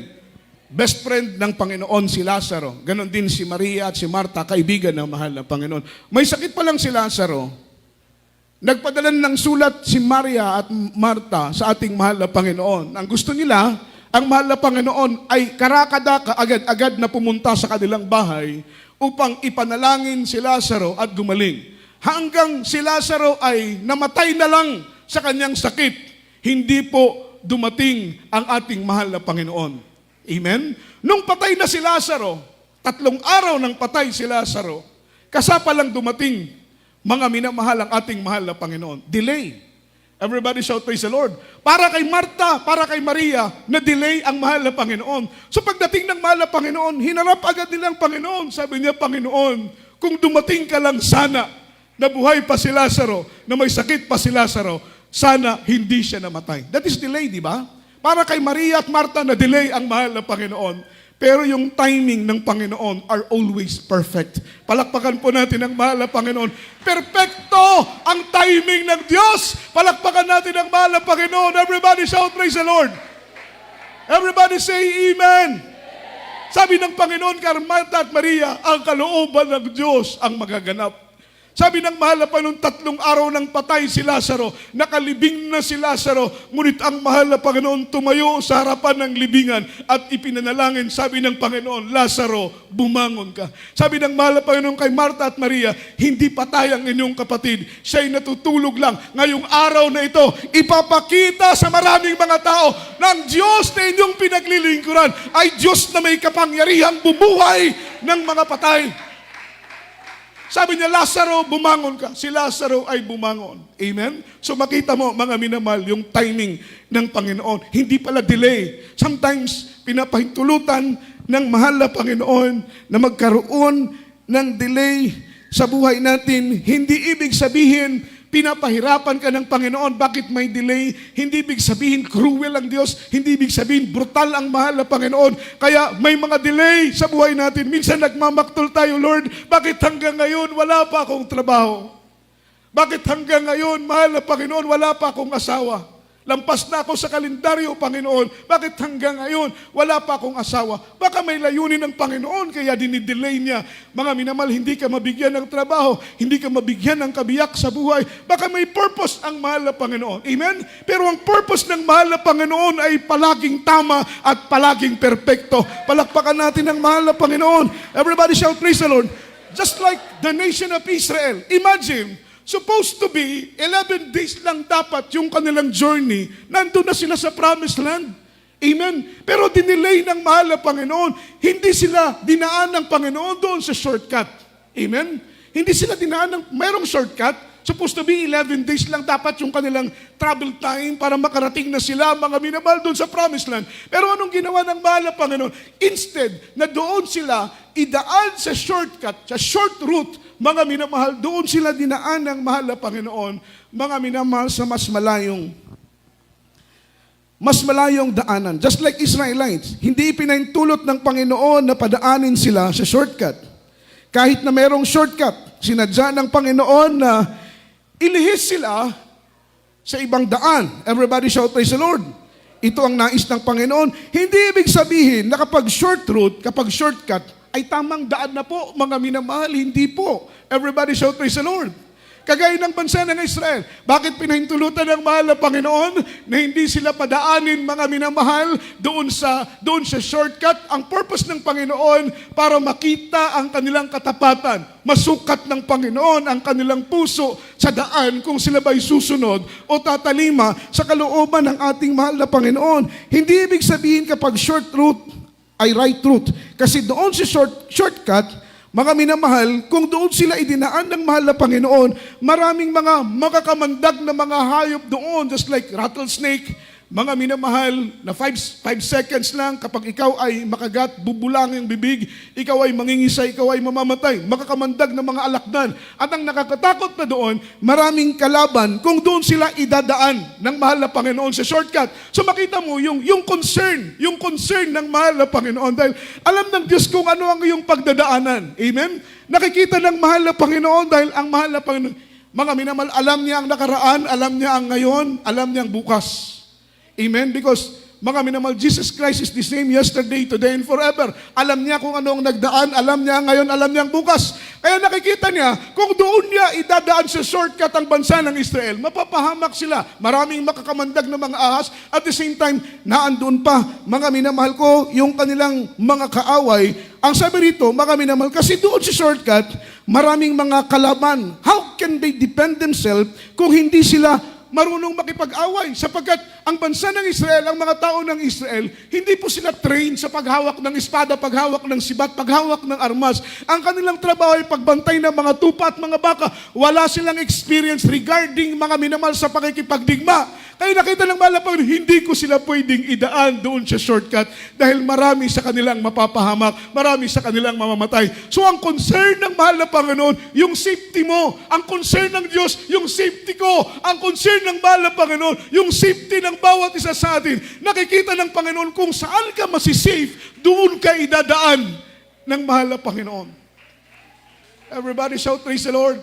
Best friend ng Panginoon si Lazaro. Ganon din si Maria at si Marta, kaibigan ng mahal na Panginoon. May sakit pa lang si Lazaro, nagpadala ng sulat si Maria at Marta sa ating mahal na Panginoon. Ang gusto nila, ang mahal na Panginoon ay karakadaka agad-agad na pumunta sa kanilang bahay upang ipanalangin si Lazaro at gumaling. Hanggang si Lazaro ay namatay na lang sa kanyang sakit, hindi po dumating ang ating mahal na Panginoon. Amen? Nung patay na si Lazaro, 3 araw nang patay si Lazaro, kasapa lang dumating, mga minamahal, ang ating mahal na Panginoon. Delay. Everybody shout, praise the Lord. Para kay Marta, para kay Maria, na-delay ang mahal na Panginoon. So pagdating ng mahal na Panginoon, hinarap agad nila ang Panginoon. Sabi niya, Panginoon, kung dumating ka lang sana, na buhay pa si Lazaro, na may sakit pa si Lazaro, sana hindi siya namatay. That is delay, di ba? Para kay Maria at Marta na delay ang mahal na Panginoon. Pero yung timing ng Panginoon are always perfect. Palakpakan po natin ang mahal na Panginoon. Perfecto ang timing ng Diyos. Palakpakan natin ang mahal na Panginoon. Everybody shout, praise the Lord. Everybody say, Amen. Sabi ng Panginoon kay Marta at Maria, ang kalooban ng Diyos ang magaganap. Sabi ng mahal na Panginoon, 3 araw nang patay si Lazaro, nakalibing na si Lazaro, ngunit ang mahal na Panginoon tumayo sa harapan ng libingan at ipinanalangin, sabi ng Panginoon, Lazaro, bumangon ka. Sabi ng mahal na Panginoon kay Marta at Maria, hindi patay ang inyong kapatid, siya'y natutulog lang. Ngayong araw na ito, ipapakita sa maraming mga tao ng Diyos na inyong pinaglilingkuran ay Diyos na may kapangyarihang bumuhay ng mga patay. Sabi niya, Lazaro, bumangon ka. Si Lazaro ay bumangon. Amen? So makita mo, mga minamahal, yung timing ng Panginoon. Hindi pala delay. Sometimes, pinapahintulutan ng mahal na Panginoon na magkaroon ng delay sa buhay natin. Hindi ibig sabihin, pinapahirapan ka ng Panginoon. Bakit may delay? Hindi ibig sabihin cruel ang Diyos. Hindi ibig sabihin brutal ang mahal na Panginoon. Kaya may mga delay sa buhay natin. Minsan nagmamaktol tayo, Lord, bakit hanggang ngayon wala pa akong trabaho? Bakit hanggang ngayon, mahal na Panginoon, wala pa akong asawa? Lampas na ako sa kalendaryo, Panginoon. Bakit hanggang ngayon, wala pa akong asawa? Baka may layunin ng Panginoon, kaya dinidelay niya. Mga minamahal, hindi ka mabigyan ng trabaho, hindi ka mabigyan ng kabiyak sa buhay. Baka may purpose ang mahal na Panginoon. Amen? Pero ang purpose ng mahal na Panginoon ay palaging tama at palaging perpekto. Palakpakan natin ang mahal na Panginoon. Everybody shout, praise the Lord. Just like the nation of Israel. Imagine, supposed to be 11 days lang dapat yung kanilang journey. Nandun na sila sa promised land. Amen. Pero dinelay ng mahal na Panginoon. Hindi sila dinaan ng Panginoon doon sa shortcut. Amen. Hindi sila dinaan ng mayroong shortcut. Supposed to be 11 days lang dapat yung kanilang travel time para makarating na sila, mga minamahal, doon sa promised land. Pero anong ginawa ng mahal na Panginoon? Instead, na doon sila idaan sa shortcut, sa short route, mga minamahal, doon sila dinaan ng mahal na Panginoon, mga minamahal, sa mas malayong daanan. Just like Israelites, hindi ipinahintulot ng Panginoon na padaanin sila sa shortcut. Kahit na merong shortcut, sinadya ng Panginoon na ilihis sila sa ibang daan. Everybody shout, praise the Lord. Ito ang nais ng Panginoon. Hindi ibig sabihin na kapag short route, kapag shortcut, ay tamang daan na po, mga minamahal. Hindi po. Everybody shout, praise the Lord. Kagaya ng bansa ng Israel. Bakit pinahintulutan ng mahal na Panginoon na hindi sila padaanin, mga minamahal, doon sa shortcut? Ang purpose ng Panginoon para makita ang kanilang katapatan. Masukat ng Panginoon ang kanilang puso sa daan kung sila ba'y susunod o tatalima sa kalooban ng ating mahal na Panginoon. Hindi ibig sabihin kapag short route ay right route. Kasi doon sa shortcut, mga minamahal, kung doon sila idinaan ng mahal na Panginoon, maraming mga makakamandag na mga hayop doon, just like rattlesnake, mga minamahal, na 5 seconds lang, kapag ikaw ay makagat, bubulang yung bibig, ikaw ay mangingisay, ikaw ay mamamatay, makakamandag na mga alakdan. At ang nakakatakot na doon, maraming kalaban kung doon sila idadaan ng mahal na Panginoon sa shortcut. So makita mo yung concern ng mahal na Panginoon, dahil alam ng Diyos kung ano ang iyong pagdadaanan. Amen? Nakikita ng mahal na Panginoon dahil ang mahal na Panginoon, mga minamahal, alam niya ang nakaraan, alam niya ang ngayon, alam niya ang bukas. Amen? Because, mga minamahal, Jesus Christ is the same yesterday, today, and forever. Alam niya kung ano ang nagdaan, alam niya ngayon, alam niya ang bukas. Kaya nakikita niya, kung doon niya idadaan sa shortcut ang bansa ng Israel, mapapahamak sila. Maraming makakamandag na mga ahas. At the same time, naandun pa, mga minamahal ko, yung kanilang mga kaaway. Ang sabi rito, mga minamahal, kasi doon sa shortcut, maraming mga kalaban. How can they defend themselves kung hindi sila marunong makipag-away? Sapagkat ang bansa ng Israel, ang mga tao ng Israel, hindi po sila trained sa paghawak ng espada, paghawak ng sibat, paghawak ng armas. Ang kanilang trabaho ay pagbantay ng mga tupa at mga baka. Wala silang experience regarding, mga minamahal, sa pakikipagdigma. Kaya nakita ng mahal na Panginoon, hindi ko sila pwedeng idaan doon sa shortcut dahil marami sa kanilang mapapahamak, marami sa kanilang mamamatay. So ang concern ng mahal na Panginoon, yung safety mo. Ang concern ng Diyos, yung safety ko. Ang concern ng mahal na Panginoon, yung safety ng bawat isa sa atin. Nakikita ng Panginoon kung saan ka masisafe, doon ka idadaan ng mahal na Panginoon. Everybody shout, praise the Lord.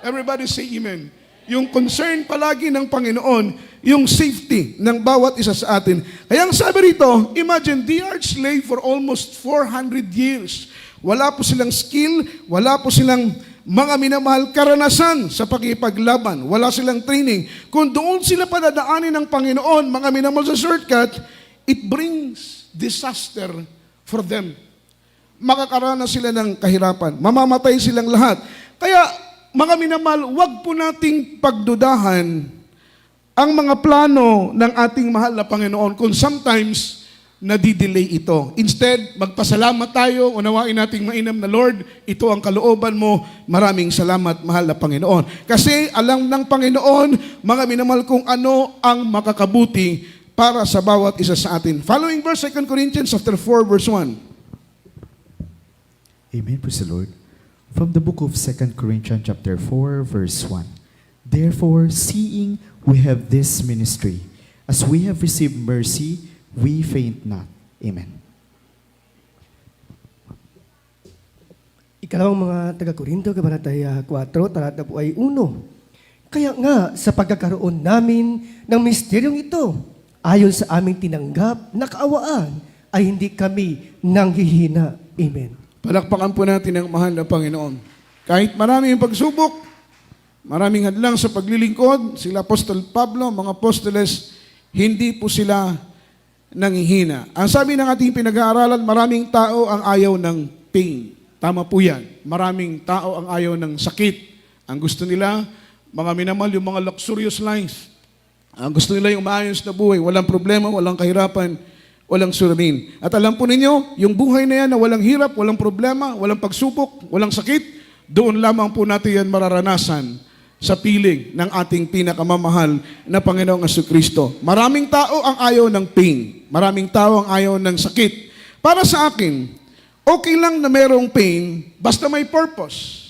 Everybody say amen. Yung concern palagi ng Panginoon, yung safety ng bawat isa sa atin. Kaya ang sabi rito, imagine, they are slave for almost 400 years. Wala po silang skill, wala po silang mga minamahal karanasan sa pakipaglaban. Wala silang training. Kung doon sila padadaanin ng Panginoon, mga minamahal sa shortcut, it brings disaster for them. Makakaranas sila ng kahirapan. Mamamatay silang lahat. Kaya, mga minamahal, wag po nating pagdudahan ang mga plano ng ating mahal na Panginoon kung sometimes nadidelay ito. Instead, magpasalamat tayo, unawain nating mainam na Lord, ito ang kalooban mo, maraming salamat mahal na Panginoon. Kasi alam ng Panginoon, mga minamahal, kung ano ang makakabuti para sa bawat isa sa atin. Following verse, 2 Corinthians chapter 4, verse 1. Amen. Praise the Lord. From the book of 2 Corinthians chapter 4, verse 1. Therefore, seeing we have this ministry, as we have received mercy, we faint not. Amen. Ikalawang mga taga-Korinto, Kabanataya 4, talata po ay 1. Kaya nga, sa pagkakaroon namin ng misteryong ito, ayon sa aming tinanggap na kaawaan, ay hindi kami nanghihina. Amen. Palakpakan po natin ang mahal na Panginoon. Kahit maraming pagsubok, maraming hadlang sa paglilingkod, sila Apostol Pablo, mga apostoles, hindi po sila nanghihina. Ang sabi ng ating pinag-aaralan, maraming tao ang ayaw ng pain. Tama po yan. Maraming tao ang ayaw ng sakit. Ang gusto nila, mga minamahal, yung mga luxurious life. Ang gusto nila yung maayos na buhay. Walang problema, walang kahirapan, walang suranin. At alam po ninyo, yung buhay na yan na walang hirap, walang problema, walang pagsubok, walang sakit, doon lamang po natin yan mararanasan sa piling ng ating pinakamamahal na Panginoong Jesucristo. Maraming tao ang ayaw ng pain. Maraming tao ang ayaw ng sakit. Para sa akin, okay lang na merong pain, basta may purpose.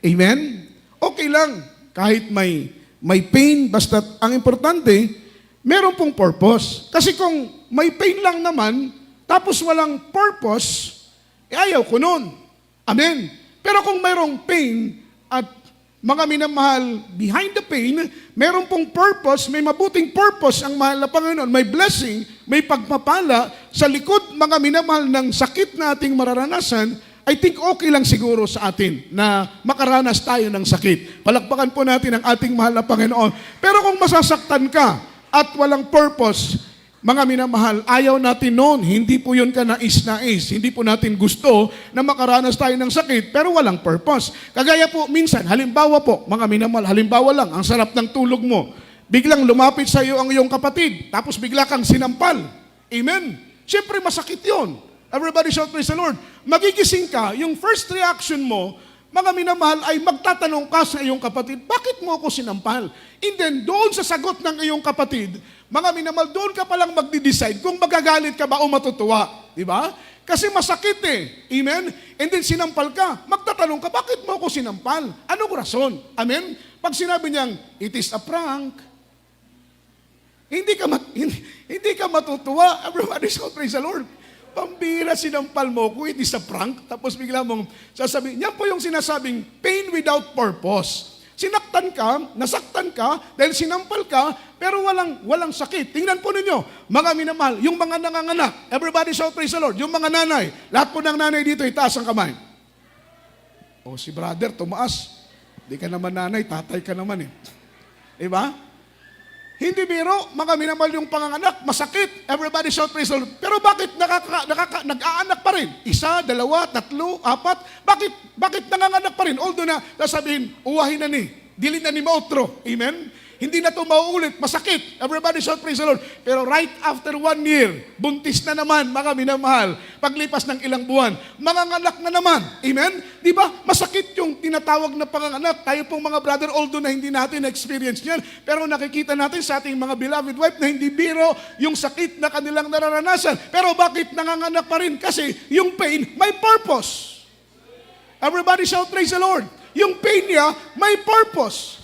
Amen? Okay lang kahit may pain, basta ang importante, meron pong purpose. Kasi kung may pain lang naman, tapos walang purpose, ayaw ko nun. Amen? Pero kung mayroong pain at mga minamahal, behind the pain, meron pong purpose, may mabuting purpose ang mahal na Panginoon, may blessing, may pagpapala sa likod mga minamahal ng sakit na ating mararanasan, I think okay lang siguro sa atin na makaranas tayo ng sakit. Palakpakan po natin ang ating mahal na Panginoon. Pero kung masasaktan ka at walang purpose, mga minamahal, ayaw natin noon. Hindi po yun ka nais-nais. Hindi po natin gusto na makaranas tayo ng sakit, pero walang purpose. Kagaya po, minsan, halimbawa po, mga minamahal, halimbawa lang, ang sarap ng tulog mo. Biglang lumapit sa iyo ang iyong kapatid, tapos bigla kang sinampal. Amen? Siyempre, masakit yun. Everybody shout, praise the Lord. Magigising ka, yung first reaction mo, mga minamahal, ay magtatanong ka sa iyong kapatid, bakit mo ako sinampal? And then, doon sa sagot ng iyong kapatid, mga minamahal, doon ka palang magdi-decide kung magagalit ka ba o matutuwa. Di ba? Kasi masakit eh. Amen? And then sinampal ka. Magtatanong ka, bakit mo ako sinampal? Anong rason? Amen? Pag sinabi niyang, it is a prank, hindi ka matutuwa. Everybody shout, praise the Lord. Pambira, sinampal mo ko, it is a prank. Tapos bigla mong sasabihin, yan po yung sinasabing pain without purpose. Sinaktan ka, nasaktan ka, dahil sinampal ka, pero walang sakit. Tingnan po ninyo, mga minamahal, yung mga nanganganak, everybody shout praise the Lord, yung mga nanay, lahat po ng nanay dito, itaas ang kamay. O si brother, tumaas. Di ka naman nanay, tatay ka naman eh. Diba? Hindi biro, mga minamahal yung panganganak, masakit. Everybody shout praise the Lord. Pero bakit nag-aanak pa rin? 1, 2, 3, 4. Bakit nanganganak pa rin? Although na sasabihin, uwahin na ni, dili na ni mautro. Amen? Hindi na ito mauulit, masakit. Everybody shout praise the Lord. Pero right after 1 year, buntis na naman, mga minamahal. Paglipas ng ilang buwan, manganganak na naman. Amen? Di ba? Masakit yung tinatawag na panganganak. Tayo pong mga brother, although na hindi natin na-experience yan, pero nakikita natin sa ating mga beloved wife na hindi biro yung sakit na kanilang nararanasan. Pero bakit nanganganak pa rin? Kasi yung pain may purpose. Everybody shout, praise the Lord. Yung pain niya may purpose.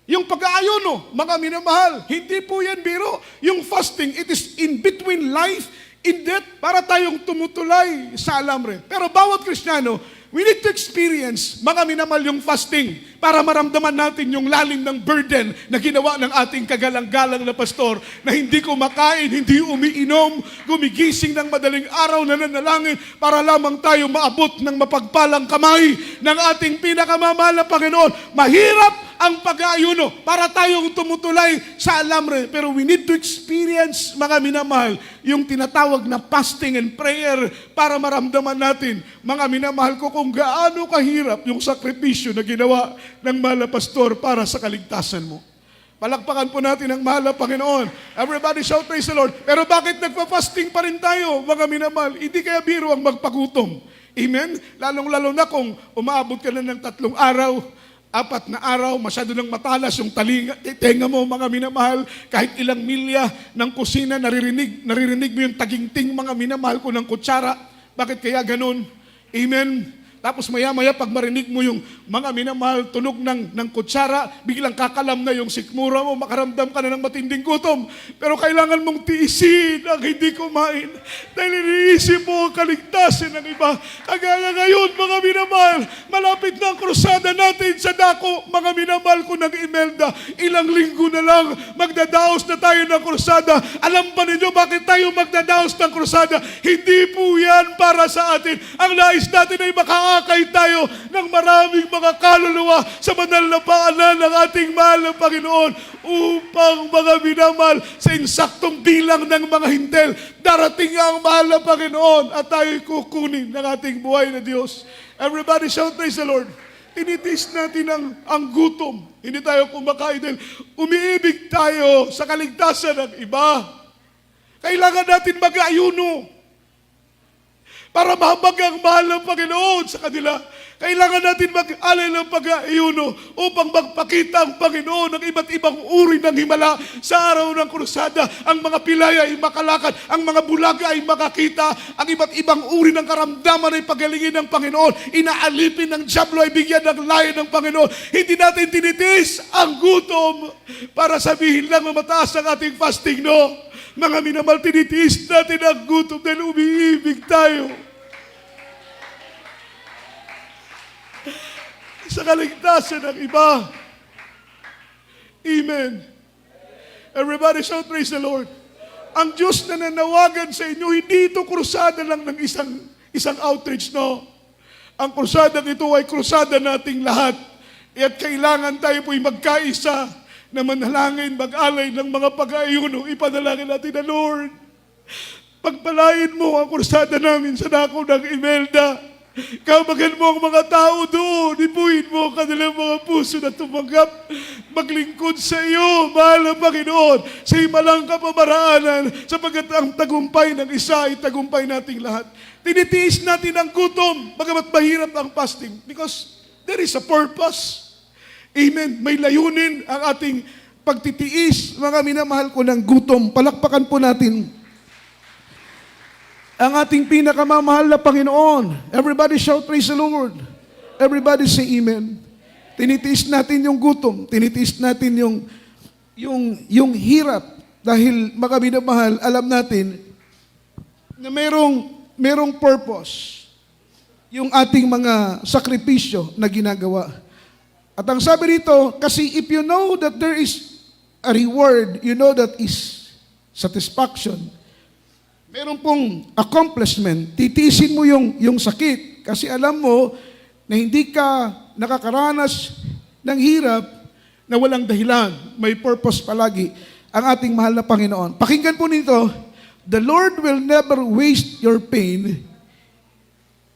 Yung pag-aayuno, mga minamahal, hindi po yan biro. Yung fasting, it is in between life and death para tayong tumutulay sa alambre. Pero bawat Kristiyano, we need to experience, mga minamahal, yung fasting para maramdaman natin yung lalim ng burden na ginawa ng ating kagalang-galang na pastor na hindi kumakain, hindi umiinom, gumigising ng madaling araw na nanalangin para lamang tayo maabot ng mapagpalang kamay ng ating pinakamamahal na Panginoon. Mahirap ang pag-aayuno para tayong tumutulay sa alambre. Pero we need to experience, mga minamahal, yung tinatawag na fasting and prayer para maramdaman natin, mga minamahal ko, kung gaano kahirap yung sakripisyo na ginawa ng mahal na pastor para sa kaligtasan mo. Palakpakan po natin ang mahal na Panginoon. Everybody shout, praise the Lord. Pero bakit nagpa-fasting pa rin tayo, mga minamahal? Hindi kaya biro ang magpagutom. Amen? Lalong-lalo na kung umaabot ka na ng 3 araw, 4 na araw, masyado nang matalas yung tenga mo, mga minamahal, kahit ilang milya ng kusina, naririnig mo yung tagingting, mga minamahal ko, ng kutsara. Bakit kaya ganun? Amen? Tapos maya-maya, pag marinig mo yung mga minamahal, tunog ng kutsara, biglang kakalam na yung sikmura mo, makaramdam ka na ng matinding gutom. Pero kailangan mong tiisin ang hindi kumain. Dahil iniisip mo ang kaligtasan ng iba. Kagaya ngayon, mga minamahal, malapit na ang krusada natin sa dako, mga minamahal ko ng Imelda. Ilang linggo na lang, magdadaos na tayo ng krusada. Alam ba ninyo bakit tayo magdadaos ng krusada? Hindi po yan para sa atin. Ang nais natin ay makaakay tayo ng maraming mga kaluluwa sa banal na paanan ng ating mahal na Panginoon upang, mga minamahal, sa insaktong bilang ng mga hintel, darating ang mahal na Panginoon at tayo'y kukunin ng ating buhay na Diyos. Everybody shout, praise the Lord. Tinitis natin ang gutom. Hindi tayo kumakain dahil umiibig tayo sa kaligtasan ng iba. Kailangan natin mag-ayuno para mahabag ang mahal ng Panginoon sa kanila. Kailangan natin mag-alay ng pag-ayuno upang magpakita ang Panginoon ng iba't ibang uri ng himala sa araw ng krusada. Ang mga pilaya ay makalakad, ang mga bulaga ay makakita, ang iba't ibang uri ng karamdaman ay pagalingin ng Panginoon. Inaalipin ng dyablo ay bigyan ng layo ng Panginoon. Hindi natin tinitis ang gutom para sabihin lang mataas ang ating fasting, no? Mga minamahal, tinitiis natin ang gutom dahil umiibig tayo sa kaligtasan ng iba. Amen. Everybody shout, praise the Lord. Ang Diyos na nanawagan sa inyo, hindi ito krusada lang ng isang outreach, no? Ang krusada ito ay krusada nating lahat. At kailangan tayo po'y magkaisa na manalangin, mag-alay ng mga pag-aayuno. Ipanalangin natin na, Lord, pagpalain mo ang krusada namin sa dako ng Imelda. Kabagan mo ang mga tao doon. Ibuhin mo ang kanilang mga puso na tumanggap, maglingkod sa iyo, mahal na Panginoon, sa himalang kapamaraanan, sapagkat ang tagumpay ng isa ay tagumpay nating lahat. Tinitiis natin ang gutom, bagamat mahirap ang fasting, because there is a purpose. Amen. May layunin ang ating pagtitiis, mga minamahal ko, ng gutom. Palakpakan po natin ang ating pinakamamahal na Panginoon. Everybody shout, praise the Lord. Everybody say amen. Tinitiis natin yung gutom. Tinitiis natin yung hirap. Dahil, mga minamahal, alam natin na merong purpose yung ating mga sakripisyo na ginagawa. At ang sabi dito, kasi if you know that there is a reward, you know that is satisfaction. Meron pong accomplishment. Titiisin mo yung sakit kasi alam mo na hindi ka nakakaranas ng hirap na walang dahilan. May purpose palagi ang ating mahal na Panginoon. Pakinggan po nito, the Lord will never waste your pain.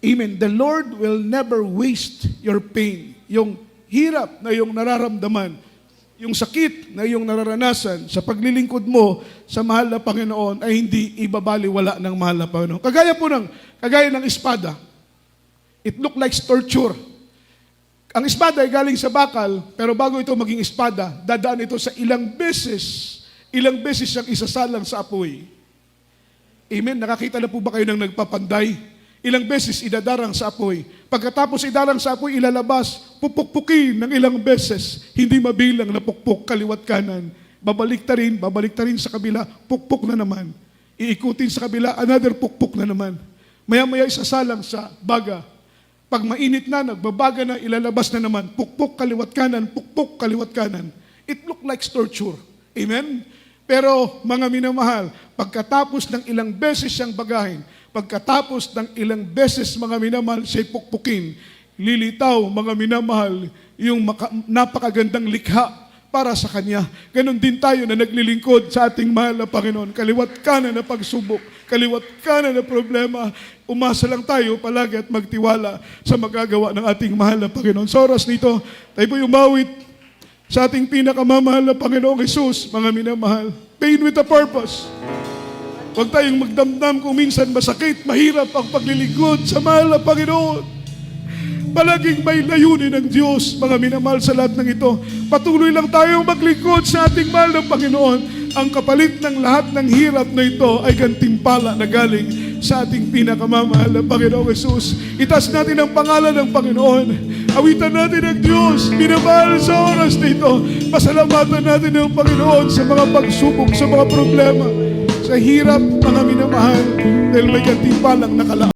Amen. The Lord will never waste your pain. Yung hirap na yung nararamdaman, yung sakit na yung nararanasan sa paglilingkod mo sa mahal na Panginoon ay hindi ibabaliwala ng mahal na Panginoon. Kagaya ng espada. It look like torture. Ang espada ay galing sa bakal, pero bago ito maging espada, dadaan ito sa ilang beses siyang isasalang sa apoy. Amen? Nakakita na po ba kayo ng nagpapanday? Ilang beses idadarang sa apoy. Pagkatapos idarang sa apoy, ilalabas, pupukpukin ng ilang beses, hindi mabilang na pukpuk kaliwat kanan. Babalik ta rin sa kabila, pukpuk na naman. Iikutin sa kabila, another pukpuk na naman. Maya-maya isasalang sa baga. Pag mainit na, nagbabaga na, ilalabas na naman, pukpuk kaliwat kanan, pukpuk kaliwat kanan. It look like torture. Amen? Pero mga minamahal, pagkatapos ng ilang beses siyang bagahin, pagkatapos ng ilang beses mga minamahal siya'y pukpukin, lilitaw mga minamahal yung napakagandang likha para sa Kanya. Ganon din tayo na naglilingkod sa ating mahal na Panginoon. Kaliwat kanan na pagsubok, kaliwat kanan na problema, umasa lang tayo palagi at magtiwala sa magagawa ng ating mahal na Panginoon. Sa oras nito, tayo po'y umawit sa ating pinakamamahal na Panginoong Jesus, mga minamahal. Pain with a purpose. Huwag tayong magdamdam kung minsan masakit, mahirap ang paglilingkod sa mahal na Panginoon. Palaging may layunin ng Diyos, mga minamahal, sa lahat ng ito. Patuloy lang tayong maglingkod sa ating mahal na Panginoon. Ang kapalit ng lahat ng hirap na ito ay gantimpala na galing sa ating pinakamamahal na Panginoong Jesus. Itaas natin ang pangalan ng Panginoon. Awitan natin ang Diyos, minamahal, sa oras na ito. Pasalamatan natin ang Panginoon sa mga pagsubok, sa mga problema, sa hirap, mga minamahal, dahil may gantimpalang nakalaan.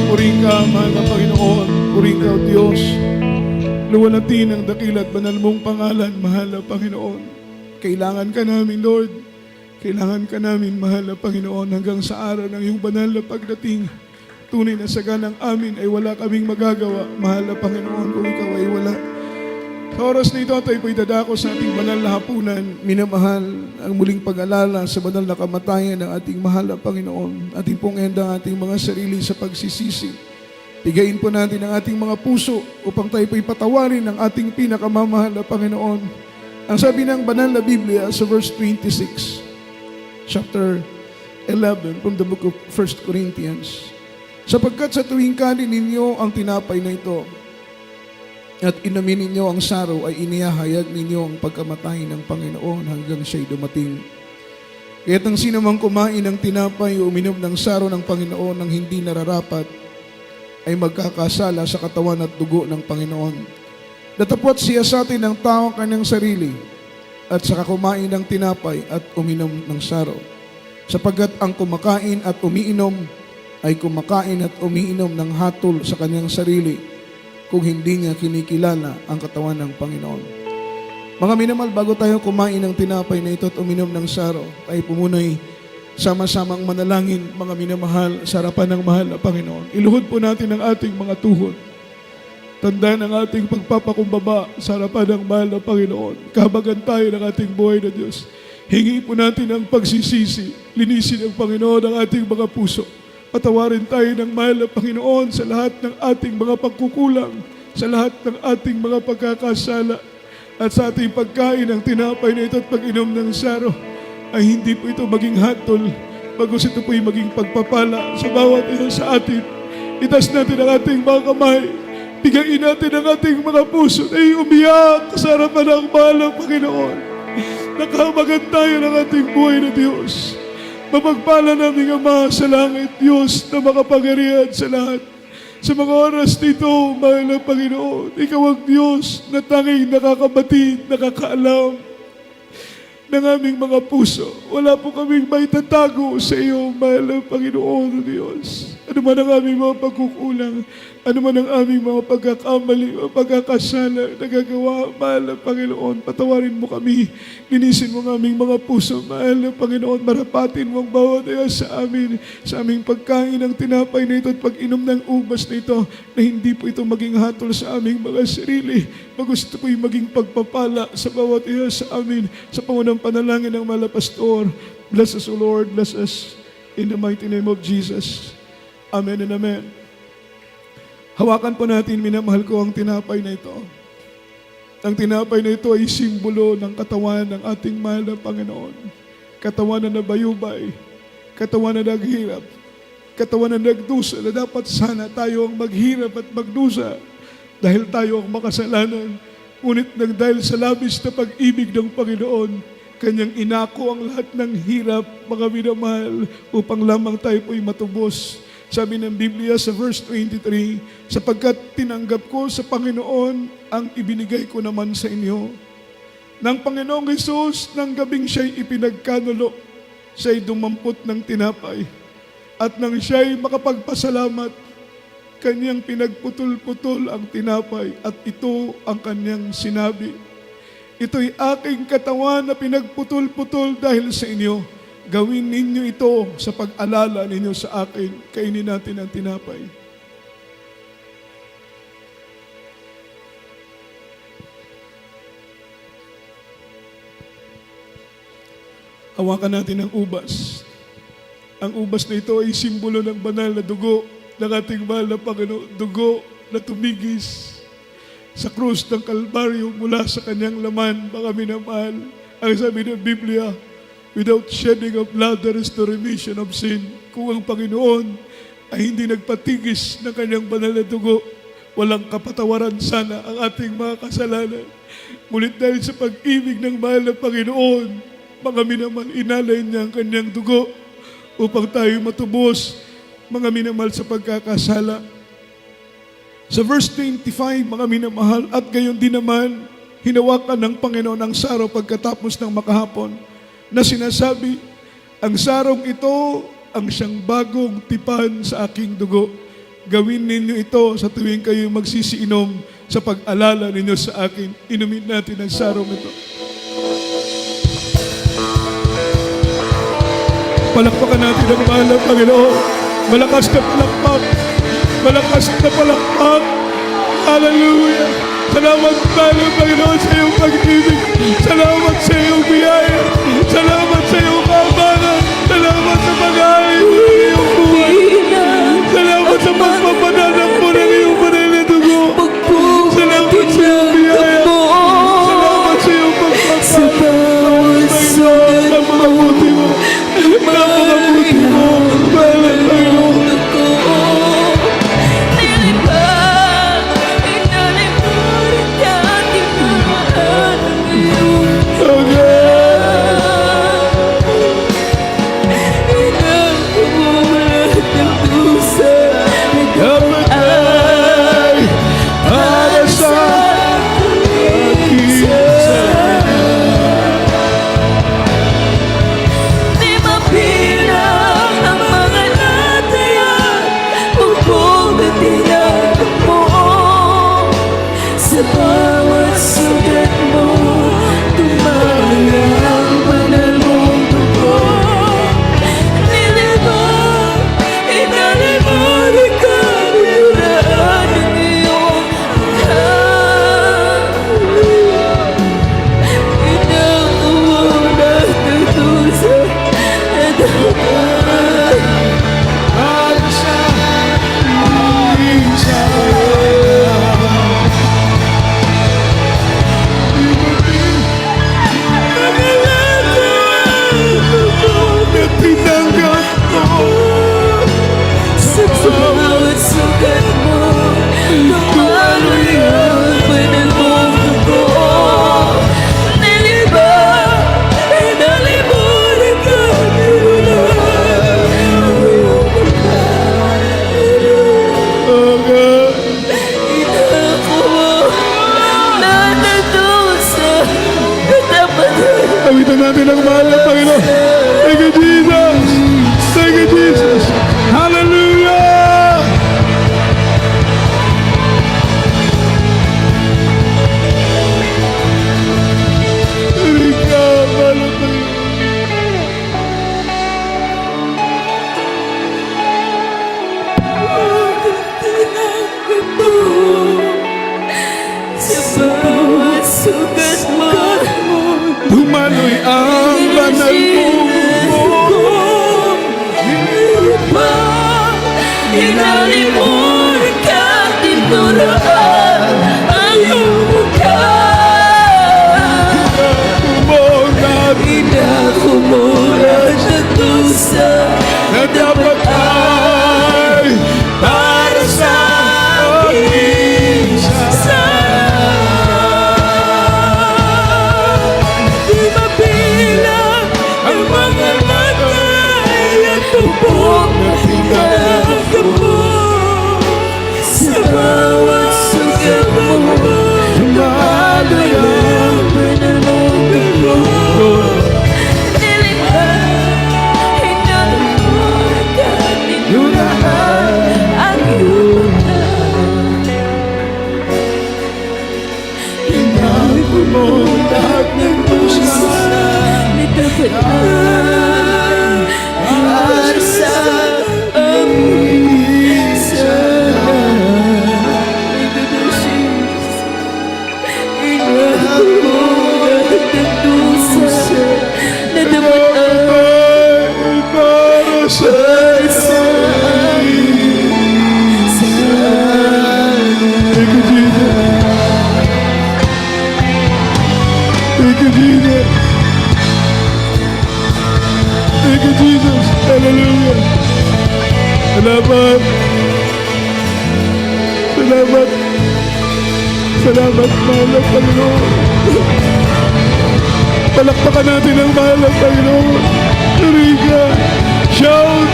Purihin ka, mahal na Panginoon. Purihin ka, O Diyos. Luwalhatin ang dakila at banal mong pangalan, mahal na Panginoon. Kailangan ka namin, Lord. Kailangan ka namin, mahal na Panginoon, hanggang sa araw ng iyong banal na pagdating. Tunay na sa ganang amin ay wala kaming magagawa, mahal na Panginoon, kung ikaw ay wala. Sa oras na ito, tayo po'y dadako sa ating banal na hapunan. Minamahal ang muling pag-alala sa banal na kamatayan ng ating mahal na Panginoon. Ating pong henda ang ating mga sarili sa pagsisisi. Pigayin po natin ang ating mga puso upang tayo po'y patawarin ng ating pinakamamahal na Panginoon. Ang sabi ng banal na Biblia sa verse 26, chapter 11 from the book of 1 Corinthians. Sapagkat sa tuwing kanin ninyo ang tinapay na ito at inamin ninyo ang saro, ay inihahayag ninyo ang pagkamatay ng Panginoon hanggang siya'y dumating. Kaya't ang sinamang kumain ng tinapay o uminom ng saro ng Panginoon nang hindi nararapat ay magkakasala sa katawan at dugo ng Panginoon. Datapwat siya sa atin ng tao kanyang sarili at saka kumain ng tinapay at uminom ng saro. Sapagkat ang kumakain at umiinom ay kumakain at umiinom ng hatol sa kanyang sarili kung hindi niya kinikilala ang katawan ng Panginoon. Mga minamahal, bago tayo kumain ng tinapay na ito at uminom ng saro, tayo pumunay sama-samang manalangin, mga minamahal, sa harapan ng mahal na Panginoon. Iluhod po natin ang ating mga tuhod. Tandaan ang ating pagpapakumbaba sa harapan ng mahal na Panginoon. Kahabagan tayo ng ating buhay na Diyos. Hingi po natin ang pagsisisi. Linisin ng Panginoon ang ating mga puso. Patawarin tayo ng mahal na Panginoon sa lahat ng ating mga pagkukulang, sa lahat ng ating mga pagkakasala, at sa ating pagkain ng tinapay na ito at pag-inom ng saro, ay hindi po ito maging hatol, bagos ito po'y maging pagpapala sa bawat isa sa atin. Itas natin ang ating mga kamay, bigayin natin ang ating mga puso na umiyak sa harapan ng mahal ng Panginoon. Nakahabagan tayo ng ating buhay na Diyos. Mapagpala namin Ama sa langit, Diyos na makapangyarihan sa lahat. Sa mga oras nito, mahal na Panginoon, Ikaw ang Diyos na tanging nakakabatid, nakakaalam ng aming mga puso. Wala po kaming maitatago sa iyo, mahal na Panginoon, Diyos. Ano man ang aming mga pagkukulang, ano man ang aming mga pagkakamali, mga pagkakasala na gagawa, mahal na Panginoon, patawarin mo kami. Linisin mo ang aming mga puso, mahal na Panginoon, marapatin mo ang bawat isa sa amin, sa aming pagkain ng tinapay na ito at pag-inom ng ubas na ito, na hindi po ito maging hatol sa aming mga sarili. Gusto po'y maging pagpapala sa bawat isa sa amin, sa pangunang panalangin ng mahal na Pastor. Bless us, O Lord, bless us in the mighty name of Jesus. Amen and amen. Hawakan po natin, minamahal ko, ang tinapay na ito. Ang tinapay na ito ay simbolo ng katawan ng ating mahal na Panginoon. Katawan na nabayubay, katawan na naghirap, katawan na nagdusa, na dapat sana tayo ang maghirap at magdusa dahil tayo ang makasalanan. Ngunit nang dahil sa labis na pag-ibig ng Panginoon, Kanyang inako ang lahat ng hirap, mga minamahal, upang lamang tayo po'y matubos. Sabi ng Biblia sa verse 23, sapagkat tinanggap ko sa Panginoon ang ibinigay ko naman sa inyo. Nang Panginoong Hesus, nang gabing siya'y ipinagkanulo, siya'y dumampot ng tinapay. At nang siya'y makapagpasalamat, kanyang pinagputol-putol ang tinapay at ito ang kanyang sinabi. Ito'y aking katawan na pinagputol-putol dahil sa inyo. Gawin ninyo ito sa pag-alala ninyo sa akin. Kainin natin ang tinapay. Hawakan natin ang ubas. Ang ubas na ito ay simbolo ng banal na dugo ng ating mahal na Panginoon. Dugo na tumigis sa krus ng Kalbaryo mula sa kanyang laman, mga minamahal. Ang sabi ng Biblia, without shedding of blood, there is no remission of sin. Kung ang Panginoon ay hindi nagpatigis ng kanyang banal na dugo, walang kapatawaran sana ang ating mga kasalanan. Ngunit dahil sa pag-ibig ng mahal na Panginoon, mga minamahal, inalay niya ang kanyang dugo upang tayo matubos, mga minamahal, sa pagkakasala. Sa verse 25, mga minamahal, at gayon din naman, hinawakan ng Panginoon ang saro pagkatapos ng makahapon, na sinasabi, ang sarong ito ang siyang bagong tipan sa aking dugo. gawin ninyo ito sa tuwing kayo magsisiinom sa pag-alala ninyo sa akin. Inumin natin ang sarong ito. Palakpakan natin ang mahal na Panginoon. Malakas na palakpak. Malakas na palakpak. Hallelujah. Salamat mahal na Panginoon sa iyong pag-ibig. Salamat sa iyong biyaya. Salamat sa iyong kabanan. Salamat sa pag-aayos ng iyong buhay. Salamat sa pagpapananap mo ng iyong banal na dugo. Salamat sa iyong biyaya. Salamat sa iyong pagpapananap. Napakabuti mo. Napakabuti mo. Mahal na Panginoon. Kawitan natin ang mahal na Panginoon. Thank you, Jesus. Thank you, Jesus. Hallelujah! Ikaw, mahal na Panginoon. Dumaloy ang banal mong buhok. Inalimon ka, tinuruan ang iyong mukha. Inakumulad na dusa Na dapat ay para sa aking Di mabilang ang mga matay at tubog na pinagamo sa bawat sugat mo. Dumaloy ang banal mong dugo. Nilikha, inalimon ka, tinurahan ang iyong lahat ng puso. Nagdapalan para sa aming inakumulad ng dusa na dapat Para sa Thank you, Jesus. Thank you, Jesus. Thank you, Jesus. Hallelujah. Salamat. Salamat. Salamat, mahal na Panginoon. Palakpakan natin ang mahal na Panginoon. Riga. Shout.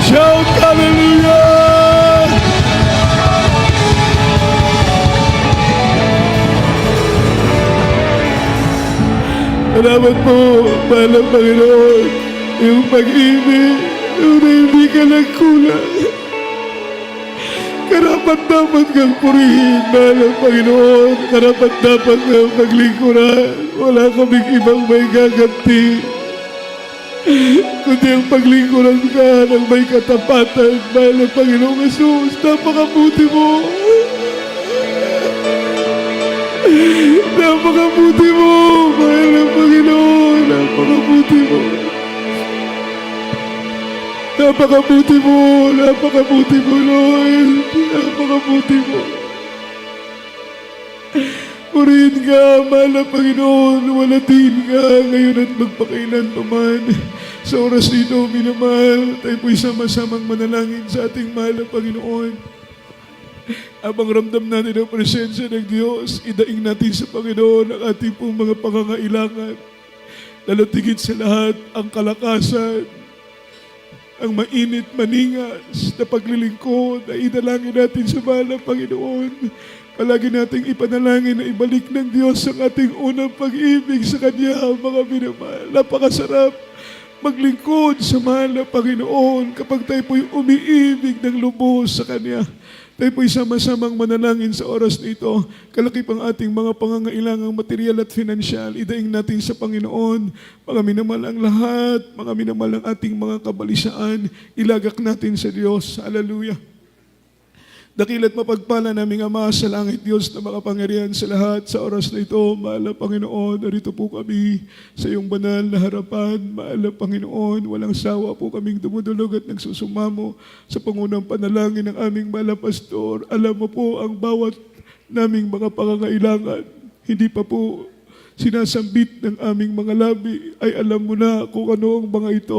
Shout. Hallelujah. Salamat po, mahal na Panginoon. Yung pag-ibig, yung hindi ka nagkulang. Karapat-dapat kang purihin, mahal na Panginoon. Karapat-dapat kang paglingkuran. Wala kaming ibang may gaganti. Kundi ang paglingkuran ka ng may katapatan, mahal na Panginoong Jesus. Napakabuti mo. Napakabuti mo, mahal na Panginoon. Napakabuti mo. Napakabuti mo, napakabuti mo, Lord. Napakabuti mo. Purihin ka, mahal na Panginoon. Walatin ka ngayon at magpakailan pa man. Sa oras nito, minamahal, tayo po'y sama-samang manalangin sa ating mahal na Panginoon. Abang ramdam natin ang presensya ng Diyos, idaing natin sa Panginoon ang ating pong mga pangangailangan. Lalo tigit sa lahat, ang kalakasan, ang mainit, maningas na paglilingkod na idalangin natin sa mahal na Panginoon. Palagi nating ipanalangin na ibalik ng Diyos ang ating unang pag-ibig sa Kanya, mga minamahal. Napakasarap maglingkod sa mahal na Panginoon kapag tayo po'y umiibig ng lubos sa Kanya. Tayo po'y sama-samang manalangin sa oras na ito. Kalaki pang ating mga pangangailangang material at finansyal. Idaing natin sa Panginoon. Mga minamahal ang lahat, mga minamahal ang ating mga kabalisaan. Ilagak natin sa Diyos. Hallelujah. Dakila't mapagpala naming Ama sa langit, Diyos na makapangyarihan sa lahat. Sa oras na ito, mahal na Panginoon, narito po kami sa iyong banal na harapan. Mahal na Panginoon, walang sawa po kaming dumudulog at nagsusumamo sa pangunang panalangin ng aming mahal na pastor. Alam mo po ang bawat naming mga pangangailangan. Hindi pa po sinasambit ng aming mga labi, ay alam mo na kung ano ang mga ito.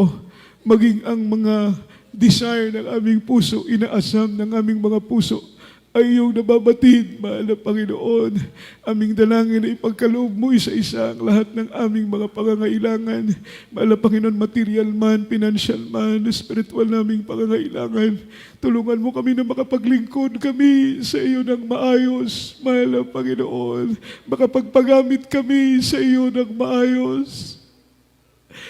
Maging ang mga desire ng aming puso, inaasam ng aming mga puso, ay iyong nababatid, mahal na Panginoon. Aming dalangin na ipagkaloob mo isa-isa ang lahat ng aming mga pangangailangan. Mahal na Panginoon, material man, financial man, spiritual naming pangangailangan. Tulungan mo kami na makapaglingkod kami sa iyo ng maayos, mahal na Panginoon. Makapagpagamit kami sa iyo ng maayos.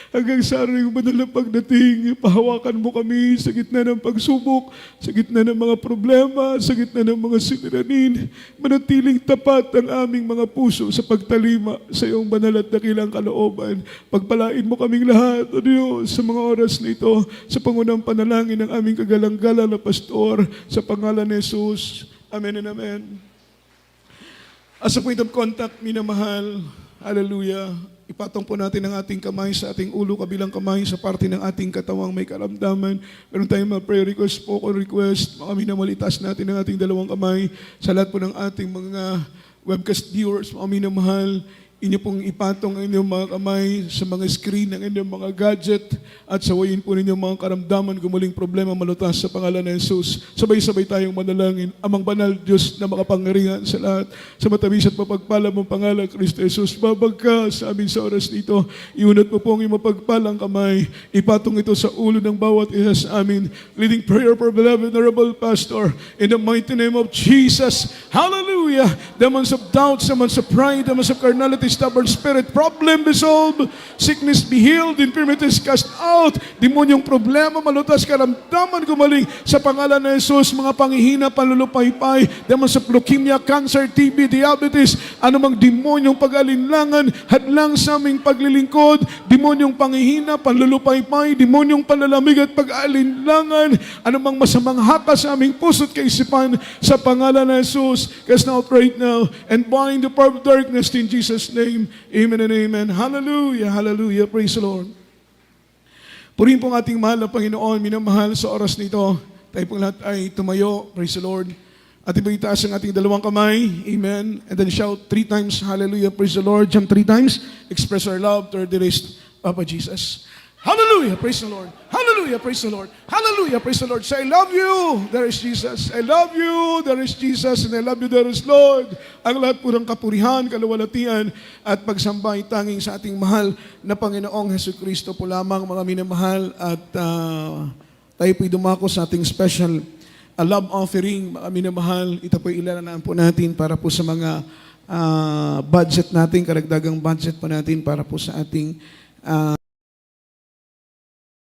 Hanggang sa araw yung banal na pagdating, pahawakan mo kami sa gitna ng pagsubok, sa gitna ng mga problema, sa gitna ng mga suliranin. Manatiling tapat ang aming mga puso sa pagtalima sa iyong banal at dakilang kalooban. Pagpalain mo kaming lahat, O Diyos, sa mga oras na ito, sa pangunang panalangin ng aming kagalang-galang na pastor, sa pangalan ni Jesus. Amen and amen. As a point of contact, minamahal, hallelujah, ipatong po natin ang ating kamay sa ating ulo, kabilang kamay sa parte ng ating katawang may karamdaman. Meron tayong mga prayer request, spoken request, mga minamalitas natin ang ating dalawang kamay sa lahat po ng ating mga webcast viewers, mga minamahal. Inyo pong ipatong ang inyong mga kamay sa mga screen ng inyong mga gadget at sawayin po ninyong mga karamdaman, gumuling problema, malutas sa pangalan ng Jesus. Sabay-sabay tayong manalangin. Amang banal Diyos na makapangyarihan sa lahat, sa matamis at mapagpala mong pangalan, Kristo Jesus, babag ka sa amin sa oras nito. Iunat mo po ang iyong mapagpalang kamay. Ipatong ito sa ulo ng bawat isa sa amin. Leading prayer for beloved honorable pastor, in the mighty name of Jesus. Hallelujah! Demons of doubt, demons of pride, demons of carnality, stubborn spirit, problem be solved, sickness be healed, infirmities cast out, demonyong problema, malutas, karamdaman gumaling sa pangalan ng Jesus, mga panghihina, panlulupaypay, demons of leukemia, cancer, TB, diabetes, anumang demonyong pag-alinlangan, hadlang sa aming paglilingkod, demonyong panghihina, panlulupaypay, demonyong panlalamig at pag-alinlangan, anumang masamang haka sa aming puso't kaisipan, sa pangalan ng Jesus, cast out right now, and bind the power of darkness in Jesus' name. Amen and amen. Hallelujah, hallelujah. Praise the Lord. Purihin pong ating mahal na Panginoon, minamahal sa oras nito. Tayo pong lahat ay tumayo. Praise the Lord. At itaas ang ating dalawang kamay. Amen. And then shout 3 times, hallelujah, praise the Lord. Jump 3 times. Express our love to our dearest Papa Jesus. Hallelujah, praise the Lord. Hallelujah, praise the Lord. Hallelujah, praise the Lord. Say, I love you, there is Jesus. I love you, there is Jesus. And I love you, there is Lord. Ang lahat po ng kapurihan, kaluwalhatian, at pagsambay tanging sa ating mahal na Panginoong Jesucristo po lamang, mga minamahal. At tayo po'y dumako sa ating special love offering, mga minamahal. Ito po'y ilalanaan po natin para po sa mga budget natin, karagdagang budget po natin para po sa ating